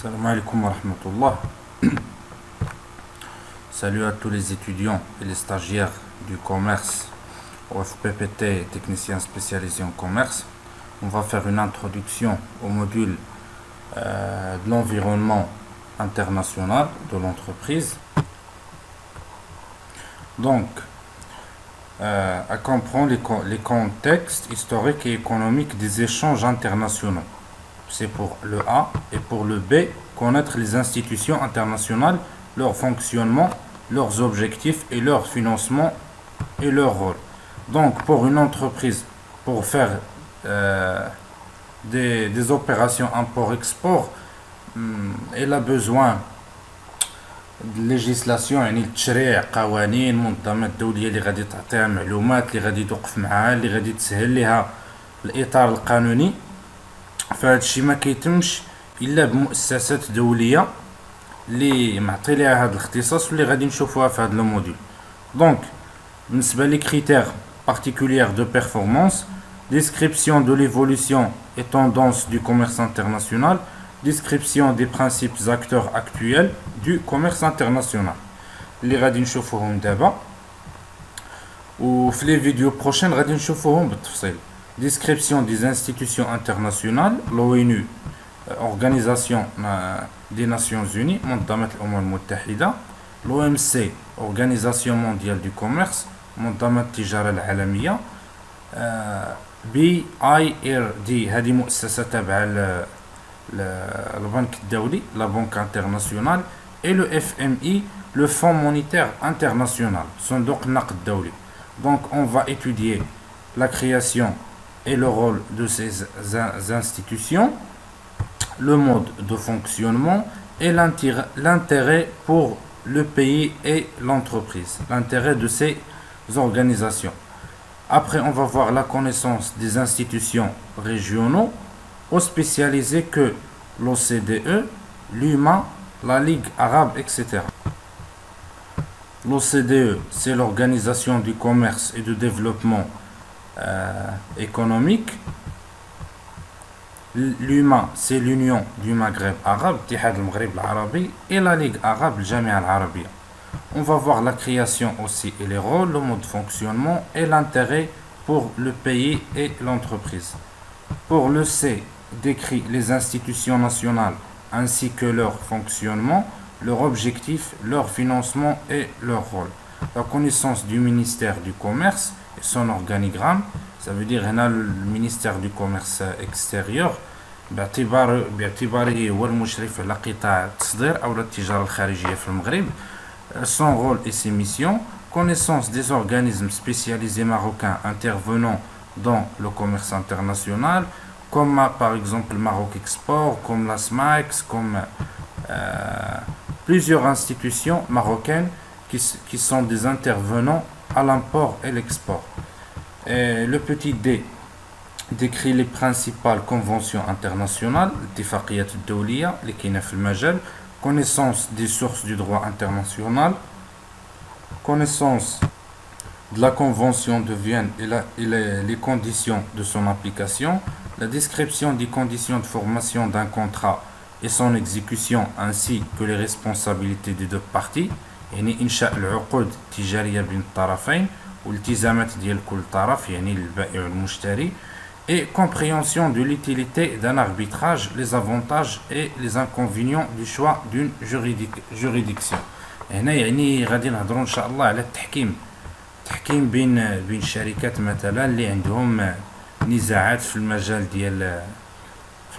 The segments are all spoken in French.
Salam alaikum wa rahmatullah. Salut à tous les étudiants et les stagiaires du commerce au FPPT, technicien spécialisé en commerce. On va faire une introduction au module de l'environnement international de l'entreprise. Donc, à comprendre les contextes historiques et économiques des échanges internationaux. C'est pour le A. Et pour le B, connaître les institutions internationales, leur fonctionnement, leurs objectifs et leur financement et leur rôle. Donc, pour une entreprise, pour faire des opérations import-export, elle a besoin de législation، يعني تشريع قوانين منظمات دولية اللي غادي تعطيها معلومات اللي غادي توقف معها اللي غادي تسهل لها الإطار القانوني. فهاد الشيء ما كيتمش الا بمؤسسات دوليه اللي معطي لها هذا الاختصاص واللي غادي نشوفوها في هذا الموديل. دونك بالنسبه لي كريتير particulière de performance, description de l'évolution et tendance du commerce international, description des principes acteurs actuels du commerce international اللي غادي نشوفوهم دابا وفي لي فيديو بروشين غادي نشوفوهم بالتفصيل. Description des institutions internationales, l'ONU, Organisation des Nations Unies, منظمة الأمم المتحدة, l'OMC, Organisation mondiale du commerce, منظمة التجارة العالمية, BIRD, هذه مؤسسة تابعة للبنك الدولي, la Banque internationale, et le FMI, le Fonds monétaire international, صندوق النقد الدولي. Donc on va étudier la création et le rôle de ces institutions, le mode de fonctionnement et l'intérêt pour le pays et l'entreprise, l'intérêt de ces organisations. Après, on va voir la connaissance des institutions régionaux, aux spécialisés que l'OCDE, l'UMA, la Ligue arabe, etc. L'OCDE, c'est l'Organisation du commerce et du développement économique. L'UMA, c'est l'Union du Maghreb arabe, Tihad al-Maghreb al-Arabi, et la Ligue arabe, Jamia al-Arabiya. On va voir la création aussi et les rôles, le mode de fonctionnement et l'intérêt pour le pays et l'entreprise. Pour le C, décrit les institutions nationales ainsi que leur fonctionnement, leur objectif, leur financement et leur rôle. La connaissance du ministère du commerce et son organigramme, ça veut dire le ministère du commerce extérieur باعتباره هو المشرف على قطاع التصدير أو التجارة الخارجية في المغرب. Son rôle et ses missions, connaissance des organismes spécialisés marocains intervenant dans le commerce international, comme par exemple le Maroc Export, comme la SMAEX, comme plusieurs institutions marocaines qui sont des intervenants à l'import et l'export. Et le petit D décrit les principales conventions internationales, الاتفاقيات الدولية اللي كاينة في المجال, connaissance des sources du droit international, connaissance de la convention de Vienne et les conditions de son application, la description des conditions de formation d'un contrat et son exécution ainsi que les responsabilités des deux parties, يعني إنشاء العقود التجارية بين الطرفين والالتزامات ديال كل طرف يعني البائع والمشتري, et compréhension de l'utilité d'un arbitrage, les avantages et les inconvénients du choix d'une juridiction. هنا يعني غادي نهضروا ان شاء الله على التحكيم بين شركات مثلا اللي عندهم نزاعات في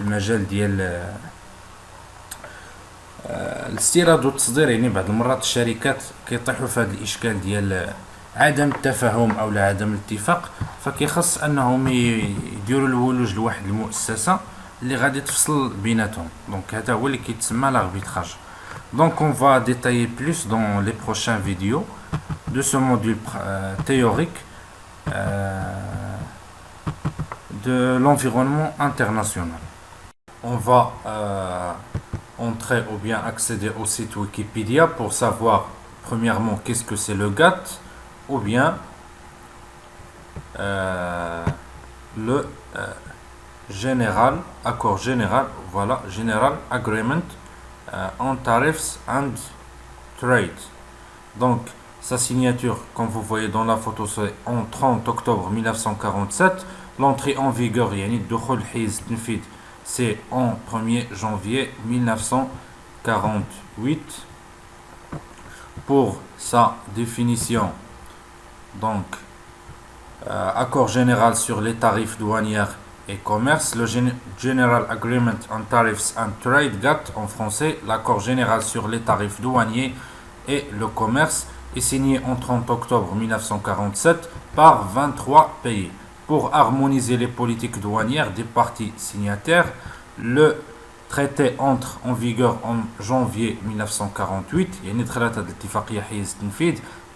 المجال ديال الاستيراد والتصدير. يعني بعض المرات الشركات كيطيحوا في هذا الاشكال ديال عدم التفاهم او عدم الاتفاق, فكيخص انهم يديروا الولوج لواحد المؤسسه اللي غادي تفصل بيناتهم. دونك هذا هو اللي كيتسمى l'arbitrage. Donc on va détailler plus dans les prochains vidéos de ce module théorique de l'environnement international. On va entrer ou bien accéder au site Wikipédia pour savoir premièrement qu'est-ce que c'est le GATT ou bien le général, accord général, voilà, General Agreement on Tariffs and Trade. Donc, sa signature, comme vous voyez dans la photo, c'est en 30 octobre 1947. L'entrée en vigueur, c'est en 1er janvier 1948. Pour sa définition, donc, accord général sur les tarifs douaniers et commerce, le General Agreement on Tariffs and Trade, GATT en français, l'accord général sur les tarifs douaniers et le commerce, est signé en 30 octobre 1947 par 23 pays. Pour harmoniser les politiques douanières des parties signataires, le traité entre en vigueur en janvier 1948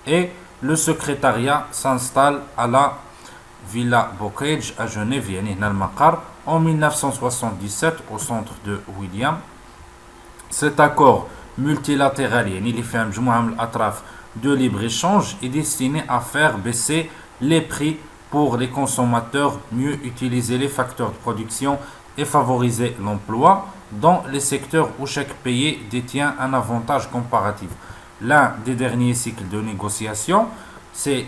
et le secrétariat s'installe à la Villa Bocage à Genève en 1977 au centre de William. Cet accord multilatéral de libre-échange est destiné à faire baisser les prix pour les consommateurs, mieux utiliser les facteurs de production et favoriser l'emploi dans les secteurs où chaque pays détient un avantage comparatif. L'un des derniers cycles de négociation, c'est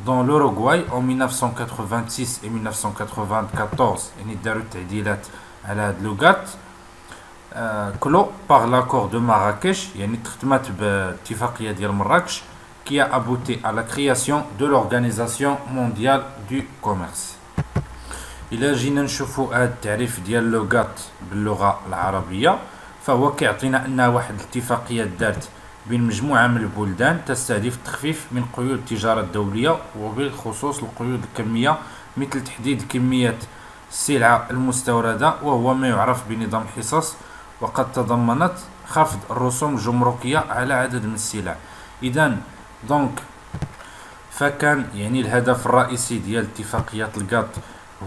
dans l'Uruguay en 1986 et 1994, clos par l'accord de Marrakech, qui a abouti à la création de l'Organisation mondiale du commerce. إلا جينا نشوفوا هذا التعريف ديال لو غات باللغة العربية، فهو كيعطينا أنها واحد الاتفاقية دارت بين مجموعة من البلدان تستهدف التخفيف من قيود التجارة الدولية وبالخصوص القيود الكمية، مثل تحديد كمية السلعة المستوردة وهو ما يعرف بنظام الحصص، وقد تضمنت خفض الرسوم الجمركية على عدد من السلع. إذن دونك فكان الهدف الرئيسي ديال اتفاقية الغات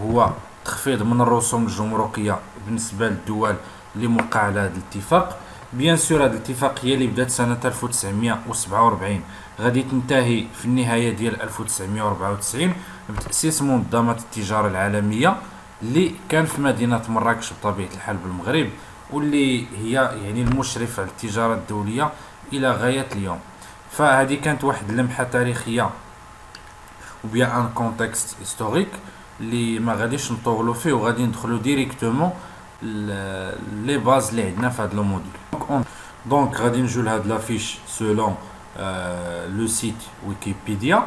هو تخفيض من الرسوم الجمركية بالنسبة للدول اللي موقع على هذا الاتفاق. بيان سور هذه الاتفاقية اللي بدات سنة 1947 غادي تنتهي في النهاية ديال 1994 بتأسيس منظمة التجارة العالمية اللي كان في مدينة مراكش بطبيعة الحال بالمغرب، واللي هي المشرف على التجارة الدولية إلى غاية اليوم. فهذه كانت واحد اللمحة تاريخية وبيان ان كونتكست هيستوريك اللي ما غاديش نطولوا فيه وغادي ندخلوا ديريكتومون لي باز اللي عندنا في هذا لو موديل. دونك غادي نجيو لهاد لافيش سولون لو سيت ويكيبيديا.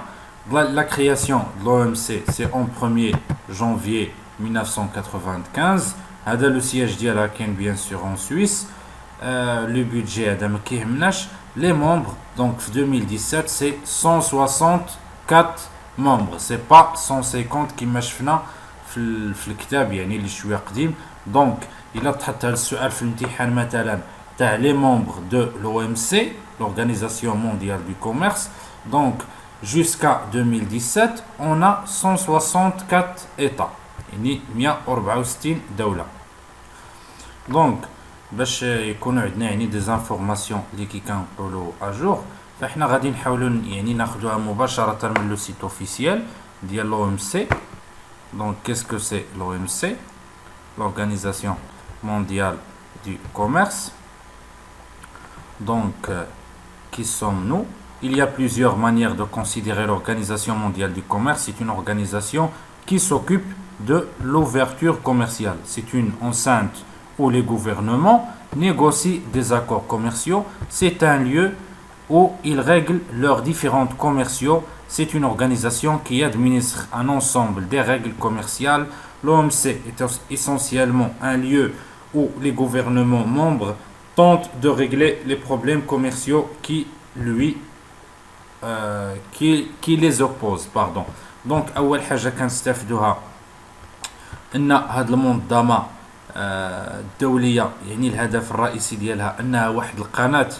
La création de l'OMC, c'est en 1er janvier 1995. هذا لو سياج ديالها كاين bien sûr en Suisse. Le budget هذا ما كيهمناش. Les membres, donc en 2017, c'est 164 membres. C'est pas 150 كما شفنا في الكتاب اللي شويه قديم. Donc il a تحط هذا السؤال في الامتحان مثلا تاع les membres de l'OMC, l'Organisation mondiale du commerce. Donc jusqu'à 2017, on a 164 États. 164 دولة. Donc باش يكونوا عندنا دي زانفورماسيون اللي كنقولوا اجور، فاحنا غادي نحاولوا ناخذوها مباشره من لو سيت اوفيسيال ديال l'OMC. Donc qu'est-ce que c'est l'OMC? L'Organisation mondiale du commerce. Donc qui sommes-nous? Il y a plusieurs manières de considérer l'Organisation mondiale du commerce. C'est une organisation qui s'occupe de l'ouverture commerciale. C'est une enceinte où les gouvernements négocient des accords commerciaux. C'est un lieu où ils règlent leurs différends commerciaux. C'est une organisation qui administre un ensemble des règles commerciales. L'OMC est essentiellement un lieu où les gouvernements membres tentent de régler les problèmes commerciaux qui les opposent. Pardon. Donc, أول حاجة كنستافدوها أن هاد المنظمة الدولية الهدف الرئيسي ديالها أنها واحد القناة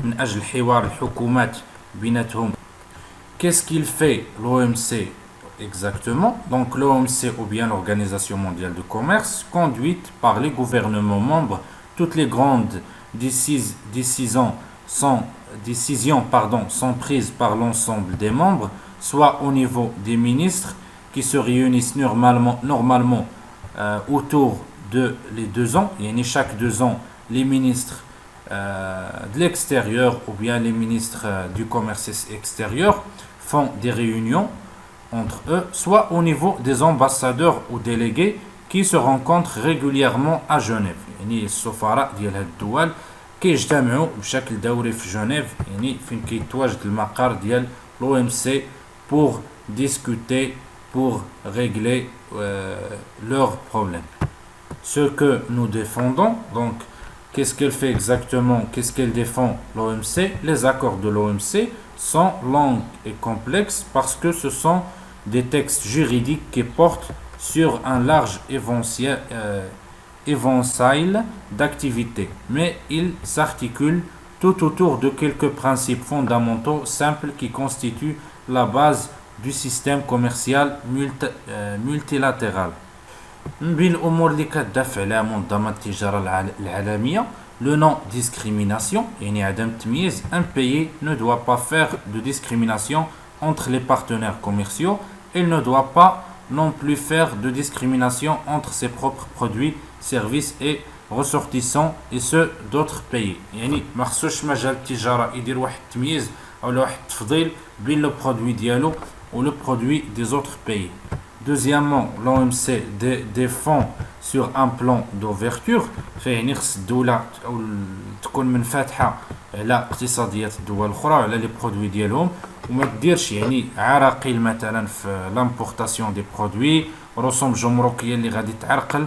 من أجل حوار الحكومات بيناتهم. Qu'est-ce qu'il fait l'OMC exactement? Donc l'OMC ou bien l'Organisation mondiale du commerce, conduite par les gouvernements membres, toutes les grandes décisions sont prises par l'ensemble des membres, soit au niveau des ministres qui se réunissent normalement autour de les 2 ans. Chaque 2 ans, les ministres de l'extérieur ou bien les ministres du commerce extérieur font des réunions entre eux, soit au niveau des ambassadeurs ou délégués qui se rencontrent régulièrement à Genève. يعني السفراء ديال هاد الدول كيجتمعوا بشكل دوري في جنيف يعني فين كيتواجد المقر ديال l'OMC OMC pour discuter, pour régler leurs problèmes. Ce que nous défendons, donc qu'est-ce qu'elle fait exactement, qu'est-ce qu'elle défend l'OMC? Les accords de l'OMC sont longs et complexes parce que ce sont des textes juridiques qui portent sur un large éventail d'activités, mais ils s'articulent tout autour de quelques principes fondamentaux simples qui constituent la base du système commercial multilatéral. من بين الأمور اللي كتدافع عليها منظمة التجارة العالمية le non discrimination يعني عدم التمييز. Un pays ne doit pas faire de discrimination entre les partenaires commerciaux. Il ne doit pas non plus faire de discrimination entre ses propres produits, services et ressortissants et ceux d'autres pays. يعني ما خصوش مجال التجارة يدير واحد التمييز أو واحد التفضيل بين لو برودوي ديالو ou le produit des autres pays. Deuxièmement, l'OMC défend sur un plan d'ouverture فيه خص الدولة تكون منفتحة على اقتصاديات الدول الأخرى وعلى لي برودوي ديالهم وما تديرش يعني عراقيل مثلا في لامبورطاسيون دي برودوي رسوم جمركية اللي غادي تعرقل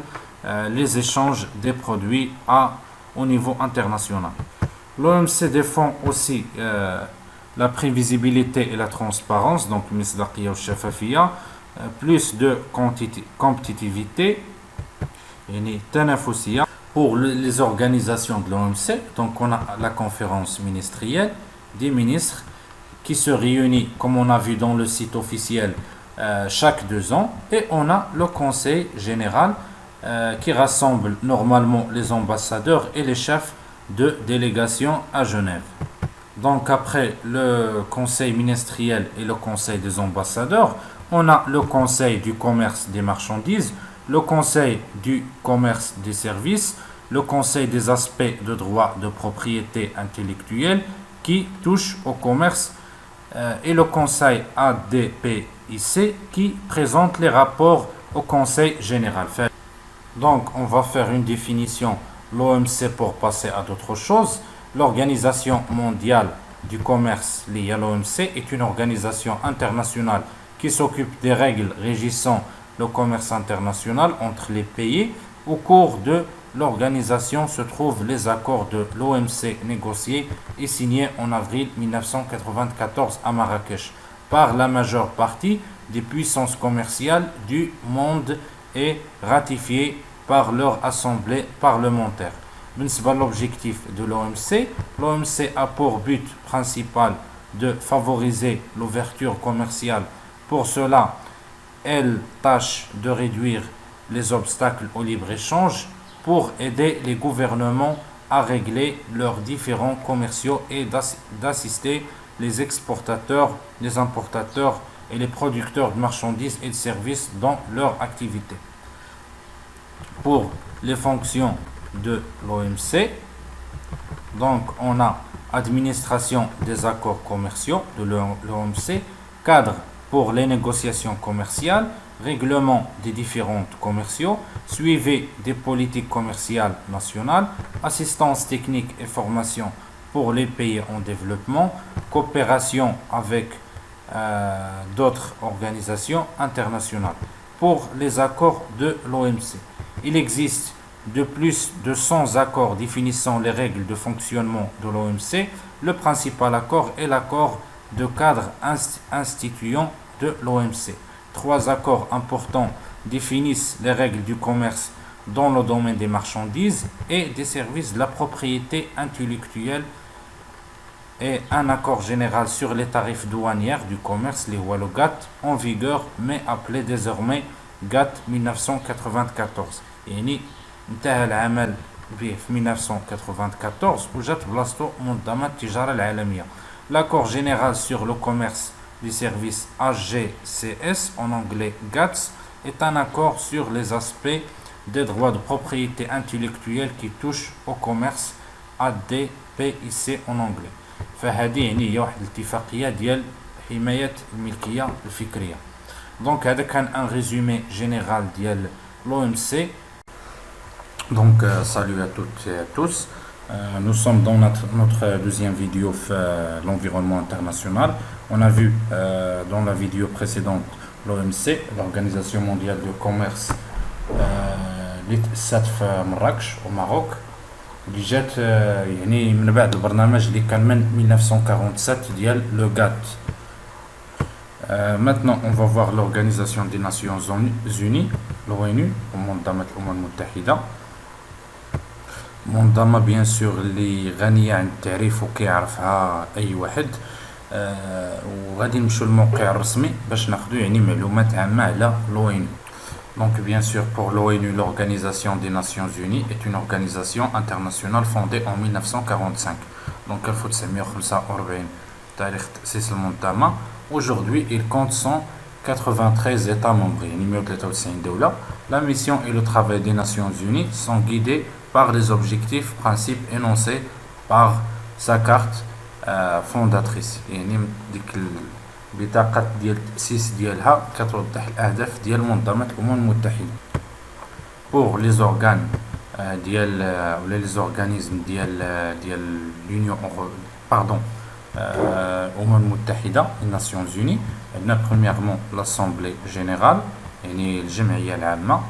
les échanges des produits au niveau international. L'OMC défend aussi la prévisibilité et la transparence, donc المصداقية والشفافية, plus de compétitivité, يعني تنافسية pour les organisations de l'OMC. Donc on a la conférence ministérielle des ministres qui se réunit, comme on a vu dans le site officiel, chaque 2 ans, et on a le conseil général qui rassemble normalement les ambassadeurs et les chefs de délégation à Genève. Donc après le conseil ministériel et le conseil des ambassadeurs, on a le conseil du commerce des marchandises, le conseil du commerce des services, le conseil des aspects de droit de propriété intellectuelle qui touche au commerce et le conseil ADPIC qui présente les rapports au conseil général. Donc on va faire une définition l'OMC pour passer à d'autres choses. L'Organisation mondiale du commerce liée à l'OMC est une organisation internationale qui s'occupe des règles régissant le commerce international entre les pays. Au cours de l'organisation se trouvent les accords de l'OMC négociés et signés en avril 1994 à Marrakech par la majeure partie des puissances commerciales du monde et ratifiés par leur assemblée parlementaire. L'objectif de l'OMC, l'OMC a pour but principal de favoriser l'ouverture commerciale. Pour cela, elle tâche de réduire les obstacles au libre-échange pour aider les gouvernements à régler leurs différends commerciaux et d'assister les exportateurs, les importateurs et les producteurs de marchandises et de services dans leur activité. Pour les fonctions de l'OMC, donc on a administration des accords commerciaux de l'OMC, cadre pour les négociations commerciales, règlement des différends commerciaux, suivi des politiques commerciales nationales, assistance technique et formation pour les pays en développement, coopération avec d'autres organisations internationales. Pour les accords de l'OMC, il existe de plus de 100 accords définissant les règles de fonctionnement de l'OMC. Le principal accord est l'accord de cadre instituant de l'OMC. 3 accords importants définissent les règles du commerce dans le domaine des marchandises et des services de la propriété intellectuelle et un accord général sur les tarifs douanières du commerce, les GATT, en vigueur mais appelé désormais GATT 1994. يعني انتهى العمل به في 1994 وجات بلاصتو منظمة التجارة العالمية. L'accord général sur le commerce des services AGCS, en anglais GATS, est un accord sur les aspects des droits de propriété intellectuelle qui touchent au commerce ADPIC en anglais. فهذه يعني هي واحد الاتفاقية ديال حماية الملكية الفكرية. دونك هذا كان ان ريزومي جينيرال ديال l'OMC. Donc salut à toutes et à tous. Nous sommes dans notre deuxième vidéo sur l'environnement international. On a vu dans la vidéo précédente l'OMC, l'Organisation mondiale du commerce, اللي تأسست في مراكش au Maroc. اللي جات يعني من بعد البرنامج اللي كان من 1947 ديال لو غات. Maintenant, on va voir l'Organisation des Nations Unies, l'ONU, منظمة الأمم المتحدة. منظمة بيان سور اللي غنية عن التعريف وكيعرفها أي واحد. وغادي نمشيو للموقع الرسمي باش ناخدو يعني معلومات عامة على l'ONU. Donc, bien sûr, pour l'ONU, l'Organisation des Nations Unies est une organisation internationale fondée en 1945. Donc, 1945 تاريخ تأسيس المنظمة. Aujourd'hui, il compte 193 États membres. La mission et le travail des Nations Unies sont guidés par les objectifs, principes énoncés par sa carte fondatrice. بطاقة ديال التأسيس ديالها كتوضح الأهداف ديال منظمة الأمم المتحدة. Pour les organes ديال ولا les organismes ديال l'Union pardon الأمم المتحدة les Nations Unies. On a premièrement l'Assemblée Générale يعني الجمعية العامة.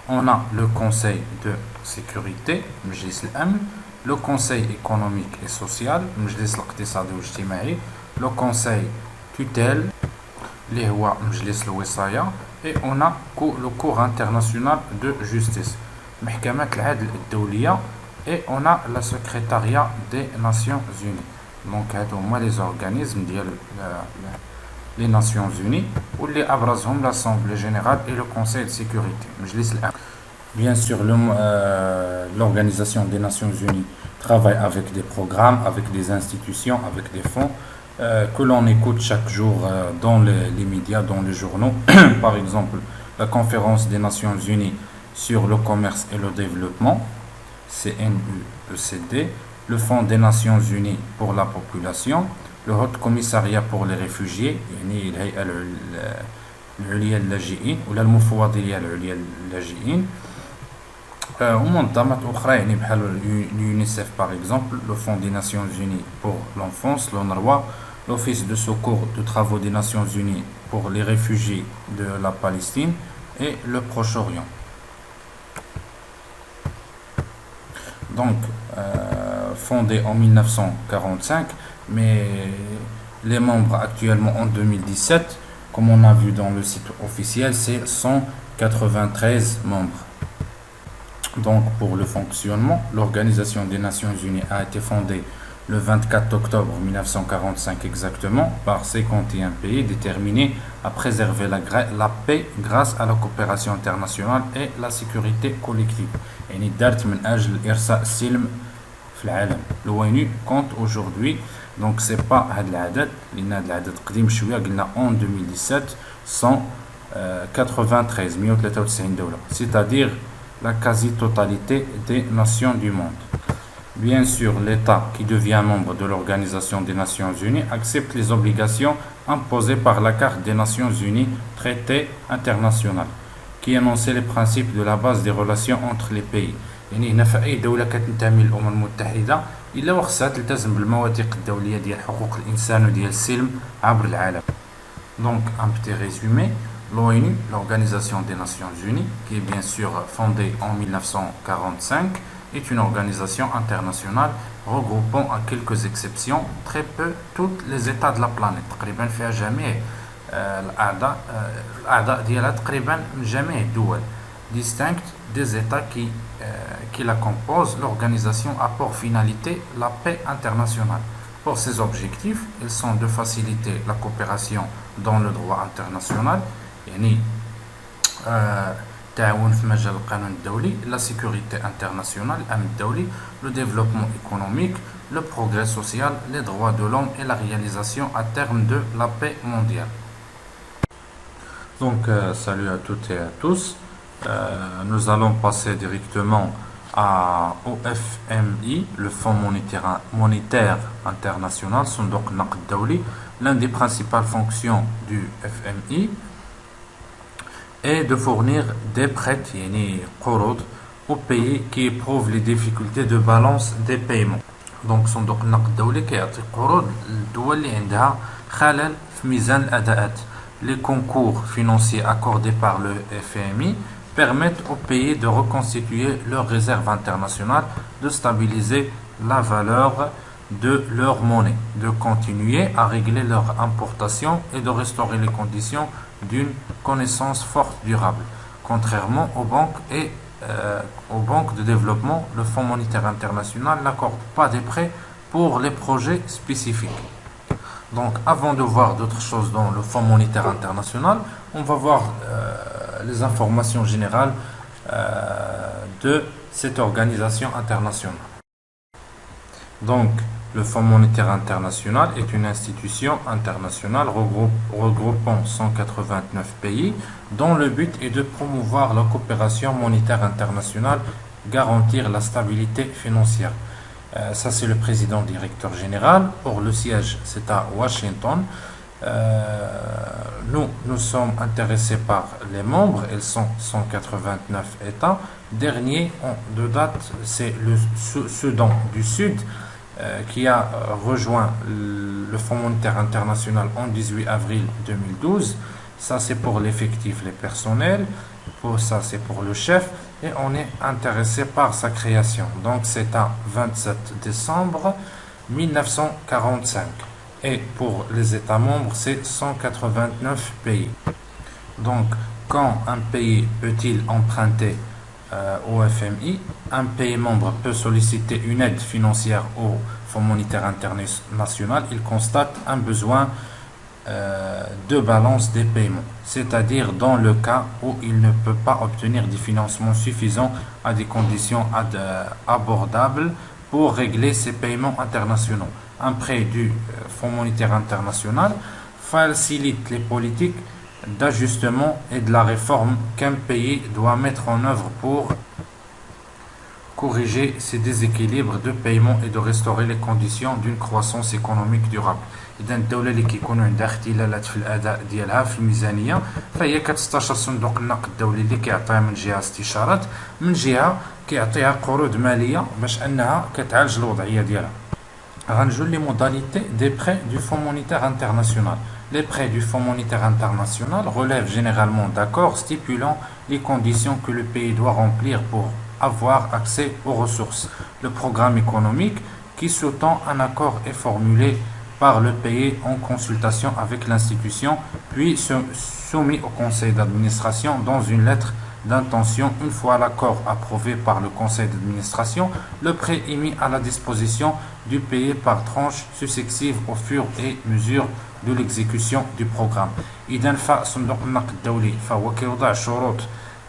On a le Conseil de Sécurité مجلس الأمن. Le Conseil économique et social مجلس الاقتصادي والاجتماعي. Le Conseil tutelle اللي هو مجلس الوصاية. Et on a le Cour international de justice محكمة العدل الدولية. Et on a le secrétariat des Nations Unies. Donc هادو هما les organismes ديال les Nations Unies واللي أبرزهم l'Assemblée Générale et le Conseil de Sécurité مجلس الأمن. Bien sûr, l'Organisation des Nations Unies travaille avec des programmes, avec des institutions, avec des fonds que l'on écoute chaque jour dans les médias, dans les journaux. Par exemple, la Conférence des Nations Unies sur le commerce et le développement, CNUECD, le Fonds des Nations Unies pour la population, le Haut Commissariat pour les réfugiés, يعني الهيئة العليا للاجئين ولا المفوضية العليا للاجئين. ومنظمات أخرى يعني بحال l'UNICEF par exemple, le Fonds des Nations Unies pour l'enfance, l'UNRWA, l'Office de secours de travaux des Nations Unies pour les réfugiés de la Palestine et le Proche-Orient. Donc, fondé en 1945, mais les membres actuellement en 2017, comme on a vu dans le site officiel, c'est 193 membres. Donc, pour le fonctionnement, l'Organisation des Nations Unies a été fondée le 24 octobre 1945 exactement par 51 pays déterminés à préserver la paix grâce à la coopération internationale et la sécurité collective. يعني دارت من أجل إرساء السلم في العالم. l'ONU compte aujourd'hui, donc c'est pas هاد العدد لأن هاد العدد قديم شوية قلنا en 2017 193 193 دولة, c'est-à-dire la quasi-totalité des nations du monde. Bien sûr, l'État qui devient membre de l'Organisation des Nations Unies accepte les obligations imposées par la Carte des Nations Unies, traité international, qui énonçait les principes de la base des relations entre les pays. يعني هنا في أي دولة كتنتمي للأمم المتحدة إلا وخصها تلتزم بالمواثيق الدولية ديال حقوق الإنسان وديال السلم عبر العالم. Donc, un petit résumé. L'ONU, l'Organisation des Nations Unies, qui est bien sûr fondée en 1945, est une organisation internationale regroupant à quelques exceptions très peu tous les États de la planète. تقريبا فيها جميع الأعضاء ديالها تقريبا من جميع الدول. Distincte des États qui la composent, l'organisation a pour finalité la paix internationale. Pour ces objectifs, ils sont de faciliter la coopération dans le droit international, يعني التعاون في مجال القانون الدولي, la sécurité internationale, الأمن الدولي, le développement économique, le progrès social, les droits de l'homme et la réalisation à terme de la paix mondiale. Donc, salut à toutes et à tous. Nous allons passer directement au FMI, le Fonds monétaire international, Sunduq Naqd Dawli. L'une des principales fonctions du FMI est de fournir des prêts, yani qurud, aux pays qui éprouvent les difficultés de balance des paiements. Donc صندوق النقد الدولي كيعطي قروض للدول اللي عندها خلل في ميزان الأداءات. Les concours financiers accordés par le FMI permettent aux pays de reconstituer leurs réserves internationales, de stabiliser la valeur de leur monnaie, de continuer à régler leurs importations et de restaurer les conditions d'une connaissance forte durable. Contrairement aux banques de développement, le Fonds monétaire international n'accorde pas des prêts pour les projets spécifiques. Donc, avant de voir d'autres choses dans le Fonds monétaire international, on va voir les informations générales de cette organisation internationale. Donc, le Fonds monétaire international est une institution internationale regroupant 189 pays dont le but est de promouvoir la coopération monétaire internationale, garantir la stabilité financière. Ça, c'est le président directeur général. Or, le siège, c'est à Washington. Nous sommes intéressés par les membres. Ils sont 189 États. Dernier de date, c'est le Soudan du Sud qui a rejoint le Fonds monétaire international en 18 avril 2012. Ça, c'est pour l'effectif, les personnels. Ça, c'est pour le chef. Et on est intéressé par sa création. Donc, c'est à 27 décembre 1945. Et pour les États membres, c'est 189 pays. Donc, quand un pays peut-il emprunter au FMI, un pays membre peut solliciter une aide financière au Fonds monétaire international. Il constate un besoin de balance des paiements, c'est-à-dire dans le cas où il ne peut pas obtenir des financements suffisants à des conditions abordables pour régler ses paiements internationaux. Un prêt du Fonds monétaire international facilite les politiques d'ajustement et de la réforme qu'un pays doit mettre en œuvre pour corriger ces déséquilibres de paiement et de restaurer les conditions d'une croissance économique durable. إذا الدولة اللي كيكونوا عندها اختلالات في الأداء ديالها في الميزانية فهي كتستشر صندوق النقد الدولي اللي كيعطيها من جهة استشارات، من جهة كيعطيها قروض مالية باش أنها كتعالج الوضعية ديالها. غنجو لي modalités des prêts du Fonds monétaire international. Les prêts du Fonds monétaire international relèvent généralement d'accords stipulant les conditions que le pays doit remplir pour avoir accès aux ressources. Le programme économique qui sous-tend un accord est formulé par le pays en consultation avec l'institution, puis soumis au conseil d'administration dans une lettre d'intention. Une fois l'accord approuvé par le conseil d'administration, le prêt est mis à la disposition du pays par tranches successives au fur et à mesure de l'exécution du programme. إذا فصندوق النقد الدولي فهو كيوضع شروط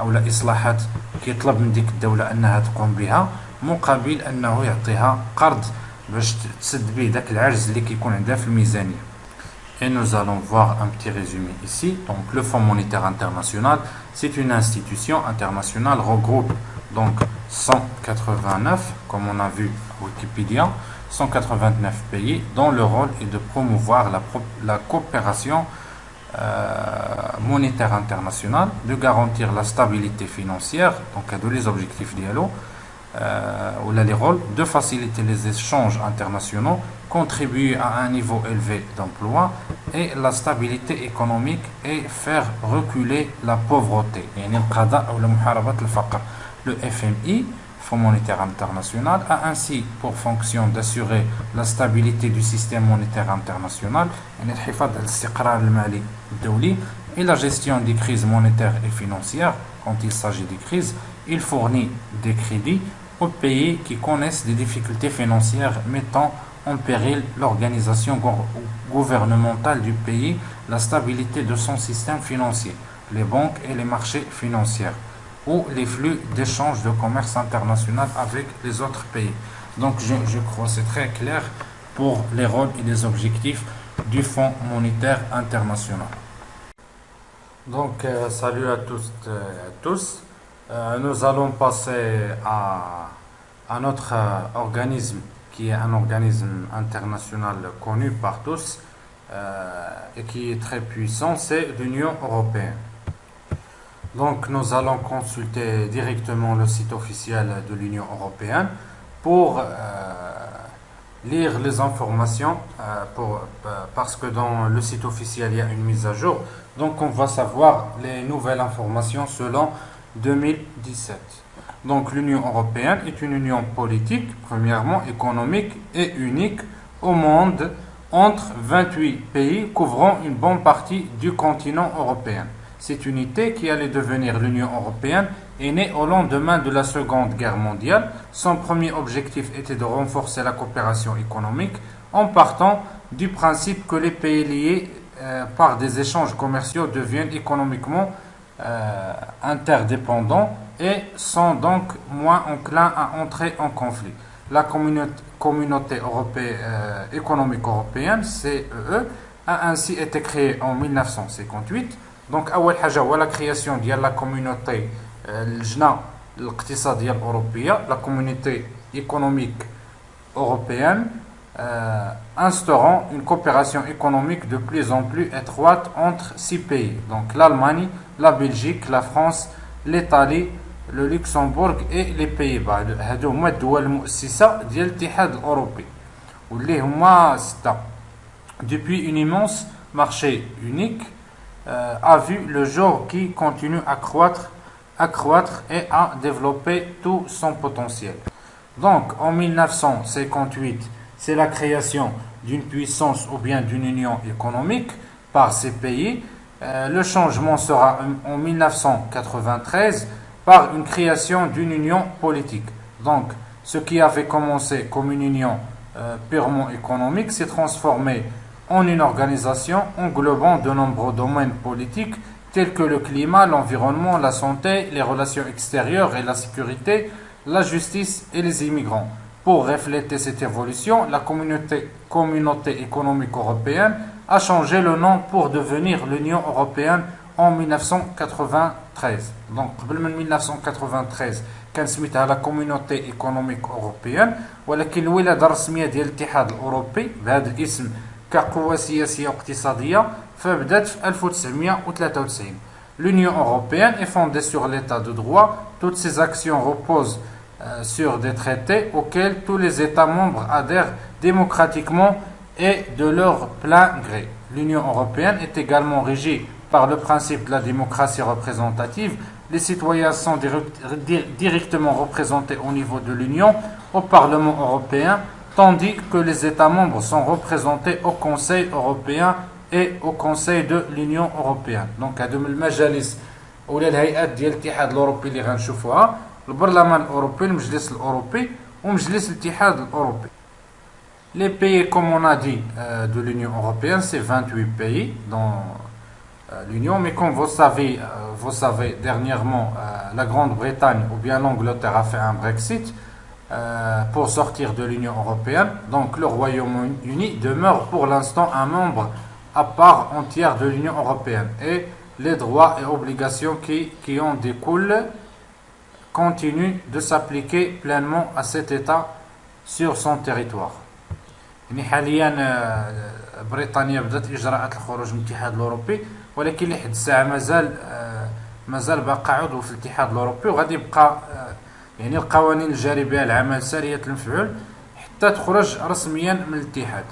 أو إصلاحات كيطلب من ديك الدولة أنها تقوم بها مقابل أنه يعطيها قرض باش تسد به داك العجز اللي كيكون عندها في الميزانية. Et nous allons voir un petit résumé ici. Donc le Fonds monétaire international, c'est une institution internationale regroupe donc 189, comme on a vu à Wikipédia, 189 pays dont le rôle est de promouvoir la coopération monétaire internationale, de garantir la stabilité financière, donc à tous les objectifs dialogue, ou les rôles de faciliter les échanges internationaux, contribuer à un niveau élevé d'emploi et la stabilité économique et faire reculer la pauvreté. Le FMI, Fonds monétaire international, a ainsi pour fonction d'assurer la stabilité du système monétaire international et la gestion des crises monétaires et financières. Quand il s'agit des crises, il fournit des crédits aux pays qui connaissent des difficultés financières mettant en péril l'organisation gouvernementale du pays, la stabilité de son système financier, les banques et les marchés financiers, ou les flux d'échange de commerce international avec les autres pays. Donc je crois que c'est très clair pour les rôles et les objectifs du Fonds monétaire international. Donc salut à tous et à tous. Nous allons passer à notre organisme, qui est un organisme international connu par tous et qui est très puissant, c'est l'Union européenne. Donc nous allons consulter directement le site officiel de l'Union européenne pour lire les informations, parce que dans le site officiel il y a une mise à jour. Donc on va savoir les nouvelles informations selon 2017. Donc l'Union européenne est une union politique, premièrement économique et unique au monde entre 28 pays couvrant une bonne partie du continent européen. Cette unité, qui allait devenir l'Union européenne, est née au lendemain de la Seconde Guerre mondiale. Son premier objectif était de renforcer la coopération économique en partant du principe que les pays liés par des échanges commerciaux deviennent économiquement interdépendants et sont donc moins enclins à entrer en conflit. La communauté économique européenne, CEE, a ainsi été créée en 1958. Donc أول حاجة هو la création ديال la communauté اللجنة الاقتصادية الأوروبية, la communauté économique européenne, instaurant une coopération économique de plus en plus étroite entre 6 pays. Donc l'Allemagne, la Belgique, la France, l'Italie, le Luxembourg et les Pays-Bas. هادو هما الدول المؤسسة ديال الاتحاد الأوروبي واللي هما 6. Depuis une immense marché unique a vu le jour, qui continue à croître et à développer tout son potentiel. Donc en 1958, c'est la création d'une puissance ou bien d'une union économique par ces pays. Le changement sera en 1993 par une création d'une union politique. Donc ce qui avait commencé comme une union purement économique s'est transformé en une organisation englobant de nombreux domaines politiques tels que le climat, l'environnement, la santé, les relations extérieures et la sécurité, la justice et les immigrants. Pour refléter cette évolution, la communauté économique européenne a changé le nom pour devenir l'Union européenne en 1993. Donc, en 1993, كان سميتها la communauté économique européenne, ولكن الولادة الرسمية ديال الاتحاد الأوروبي بهذا الاسم كقوة سياسية واقتصادية فبدأت في 1993. L'Union européenne est fondée sur l'état de droit. Toutes ses actions reposent sur des traités auxquels tous les États membres adhèrent démocratiquement et de leur plein gré. L'Union européenne est également régie par le principe de la démocratie représentative. Les citoyens sont directement représentés au niveau de l'Union, au Parlement européen, tandis que les États membres sont représentés au Conseil européen et au Conseil de l'Union européenne. Donc هادو من المجالس ولا الهيئات ديال الاتحاد الأوروبي اللي غنشوفوها: البرلمان الأوروبي, المجلس الأوروبي ومجلس الاتحاد الأوروبي. Les pays, comme on a dit, de l'Union européenne, c'est 28 pays dans l'Union, mais comme vous savez dernièrement, la Grande-Bretagne ou bien l'Angleterre a fait un Brexit pour sortir de l'Union européenne. Donc le Royaume-Uni demeure pour l'instant un membre à part entière de l'Union européenne et les droits et obligations qui en découlent continuent de s'appliquer pleinement à cet État sur son territoire. يعني حاليا بريطانيا بدات اجراءات الخروج من الاتحاد الاوروبي, ولكن لحد الساعه مازال باقي عضو في الاتحاد الاوروبي, وغادي يبقى يعني القوانين الجاري بها العمل ساريه المفعول حتى تخرج رسميا من الاتحاد.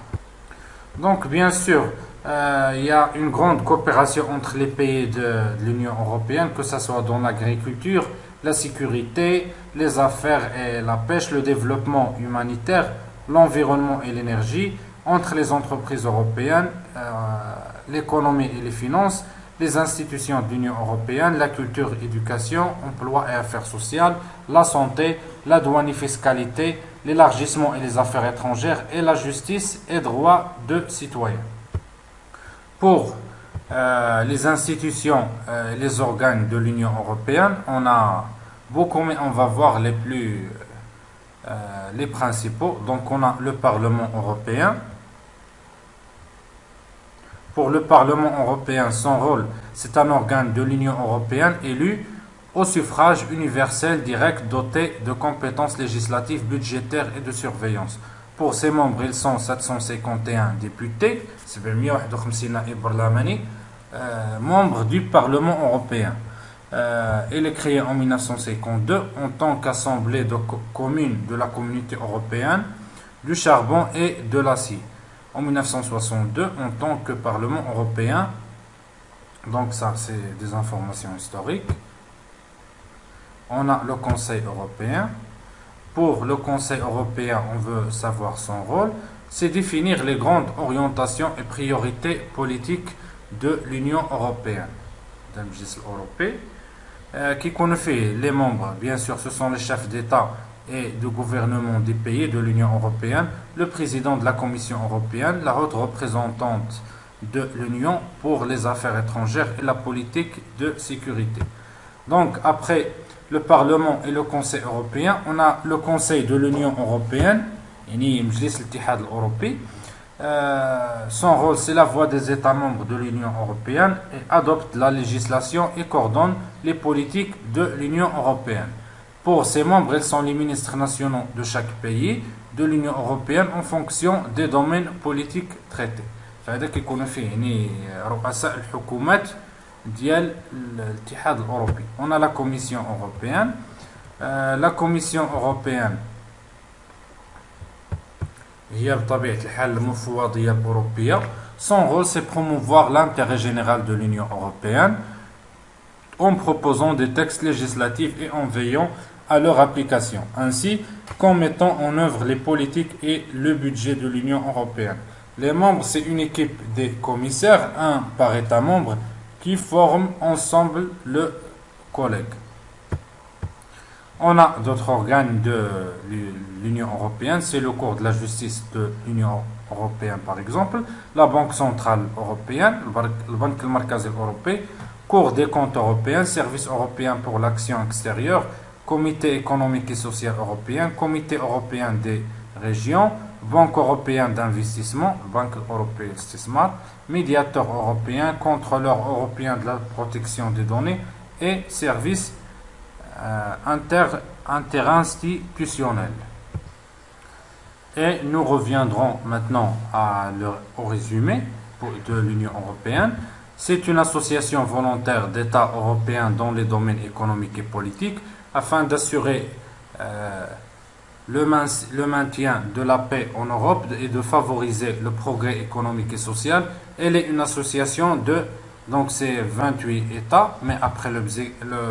Donc bien sûr, il y a une grande coopération entre les pays de l'Union européenne, que ce soit dans l'agriculture, la sécurité, les affaires et la pêche, le développement humanitaire, l'environnement et l'énergie, entre les entreprises européennes, l'économie et les finances, les institutions de l'Union européenne, la culture, l'éducation, emploi et affaires sociales, la santé, la douane et fiscalité, l'élargissement et les affaires étrangères, et la justice et droits de citoyens. Pour les institutions, les organes de l'Union européenne, on a beaucoup, mais on va voir les principaux. Donc on a le Parlement européen. Pour le Parlement européen, son rôle, c'est un organe de l'Union européenne élu au suffrage universel direct doté de compétences législatives, budgétaires et de surveillance. Pour ses membres, ils sont 751 députés, 751 نائب برلماني, membres du Parlement européen. Il est créé en 1952 en tant qu'assemblée de communes de la communauté européenne du charbon et de l'acier. En 1962, en tant que Parlement européen, donc ça c'est des informations historiques, on a le Conseil européen. Pour le Conseil européen, on veut savoir son rôle, c'est définir les grandes orientations et priorités politiques de l'Union européenne. Qui connaît les membres, bien sûr, ce sont les chefs d'État et de gouvernement des pays de l'Union européenne, le président de la Commission européenne, la haute représentante de l'Union pour les affaires étrangères et la politique de sécurité. Donc, après le Parlement et le Conseil européen, on a le Conseil de l'Union européenne, son rôle, c'est la voix des États membres de l'Union européenne et adopte la législation et coordonne les politiques de l'Union européenne. Pour ses membres, ils sont les ministres nationaux de chaque pays de l'Union européenne en fonction des domaines politiques traités. فهذا كيكونوا فيه يعني رؤساء الحكومات ديال الاتحاد الأوروبي. On a la Commission européenne. La Commission européenne هي بطبيعة الحال المفوضية الأوروبية. Son rôle, c'est promouvoir l'intérêt général de l'Union européenne en proposant des textes législatifs et en veillant à leur application, ainsi qu'en mettant en œuvre les politiques et le budget de l'Union européenne. Les membres, c'est une équipe des commissaires, un par État membre, qui forment ensemble le collègue. On a d'autres organes de l'Union européenne, c'est le Cour de la justice de l'Union européenne par exemple, la Banque centrale européenne, le Banque Markazi européen, Cour des comptes européens, Service européen pour l'action extérieure, Comité économique et social européen, Comité européen des régions, Banque européenne d'investissement, Banque européenne d'investissement, Médiateur européen, Contrôleur européen de la protection des données et Service interinstitutionnel. Et nous reviendrons maintenant au résumé de l'Union européenne. C'est une association volontaire d'États européens dans les domaines économiques et politiques afin d'assurer le maintien de la paix en Europe et de favoriser le progrès économique et social. Elle est une association de, donc c'est 28 États, mais après le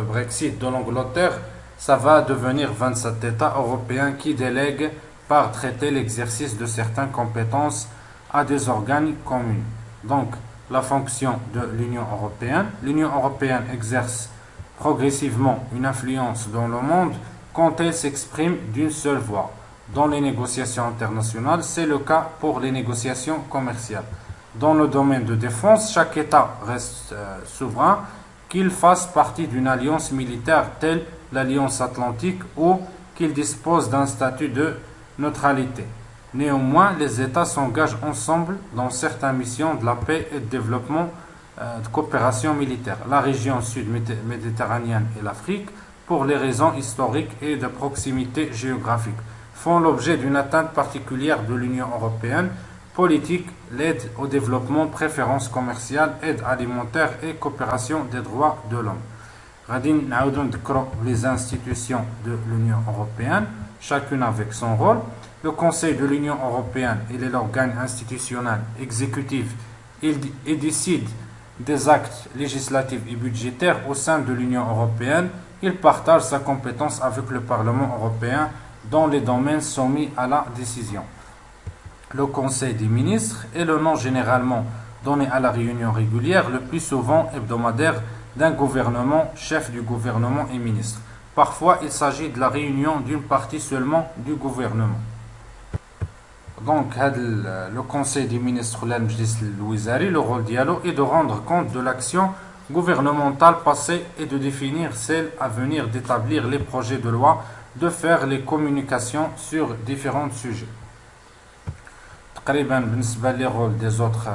Brexit de l'Angleterre, ça va devenir 27 États européens qui délèguent par traité l'exercice de certaines compétences à des organes communs. Donc, la fonction de l'Union européenne. L'Union européenne exerce progressivement une influence dans le monde quand elle s'exprime d'une seule voix. Dans les négociations internationales, c'est le cas pour les négociations commerciales. Dans le domaine de défense, chaque État reste souverain, qu'il fasse partie d'une alliance militaire telle l'Alliance Atlantique ou qu'il dispose d'un statut de neutralité. Néanmoins, les États s'engagent ensemble dans certaines missions de la paix et de développement de coopération militaire. La région sud-méditerranéenne et l'Afrique, pour les raisons historiques et de proximité géographique, font l'objet d'une atteinte particulière de l'Union européenne. Politique, l'aide au développement, préférences commerciales, aide alimentaire et coopération des droits de l'homme. غادي نعاودو نذكروا les institutions de l'Union européenne, chacune avec son rôle. Le Conseil de l'Union européenne, il est l'organe institutionnel exécutif. Il décide des actes législatifs et budgétaires au sein de l'Union européenne. Il partage sa compétence avec le Parlement européen dans les domaines soumis à la décision. Le Conseil des ministres est le nom généralement donné à la réunion régulière, le plus souvent hebdomadaire, d'un gouvernement, chef du gouvernement et ministre. Parfois, il s'agit de la réunion d'une partie seulement du gouvernement. Donc, le Conseil des ministres, le rôle dialogue est de rendre compte de l'action gouvernementale passée et de définir celle à venir, d'établir les projets de loi, de faire les communications sur différents sujets. تقريبا بالنسبة les rôles des autres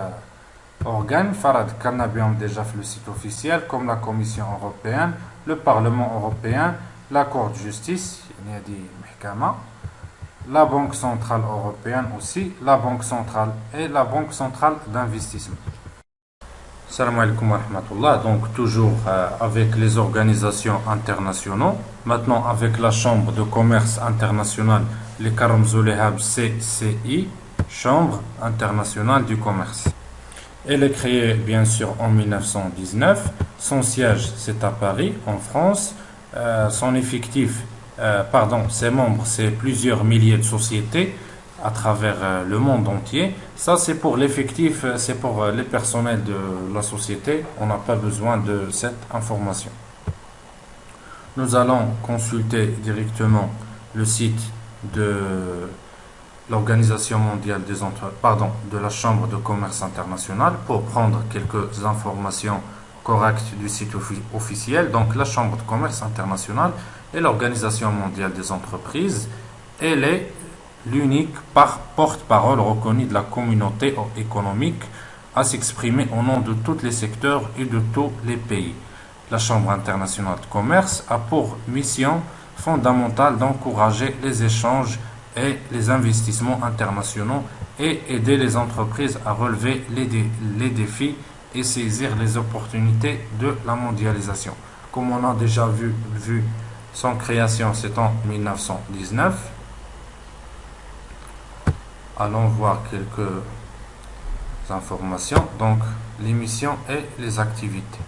organes, Farad Karnabion déjà fait le site officiel, comme la Commission européenne, le Parlement européen, la Cour de justice, la Banque centrale européenne aussi, la Banque centrale et la Banque centrale d'investissement. Salam alaikum wa rahmatullah. Donc toujours avec les organisations internationales, maintenant avec la Chambre de commerce internationale, les Karamzoulehab CCI, Chambre internationale du commerce. Elle est créée bien sûr en 1919. Son siège c'est à Paris, en France. Son effectif, ses membres, c'est plusieurs milliers de sociétés à travers le monde entier. Ça c'est pour l'effectif, c'est pour les personnels de la société. On n'a pas besoin de cette information. Nous allons consulter directement le site de l'Organisation mondiale de la Chambre de commerce internationale pour prendre quelques informations correctes du site officiel. Donc la Chambre de commerce internationale et l'Organisation mondiale des entreprises, elle est l'unique porte-parole reconnue de la communauté économique à s'exprimer au nom de tous les secteurs et de tous les pays. La Chambre internationale de commerce a pour mission fondamentale d'encourager les échanges et les investissements internationaux et aider les entreprises à relever les défis et saisir les opportunités de la mondialisation. Comme on a déjà vu son création, c'est en 1919. Allons voir quelques informations. Donc, les missions et les activités.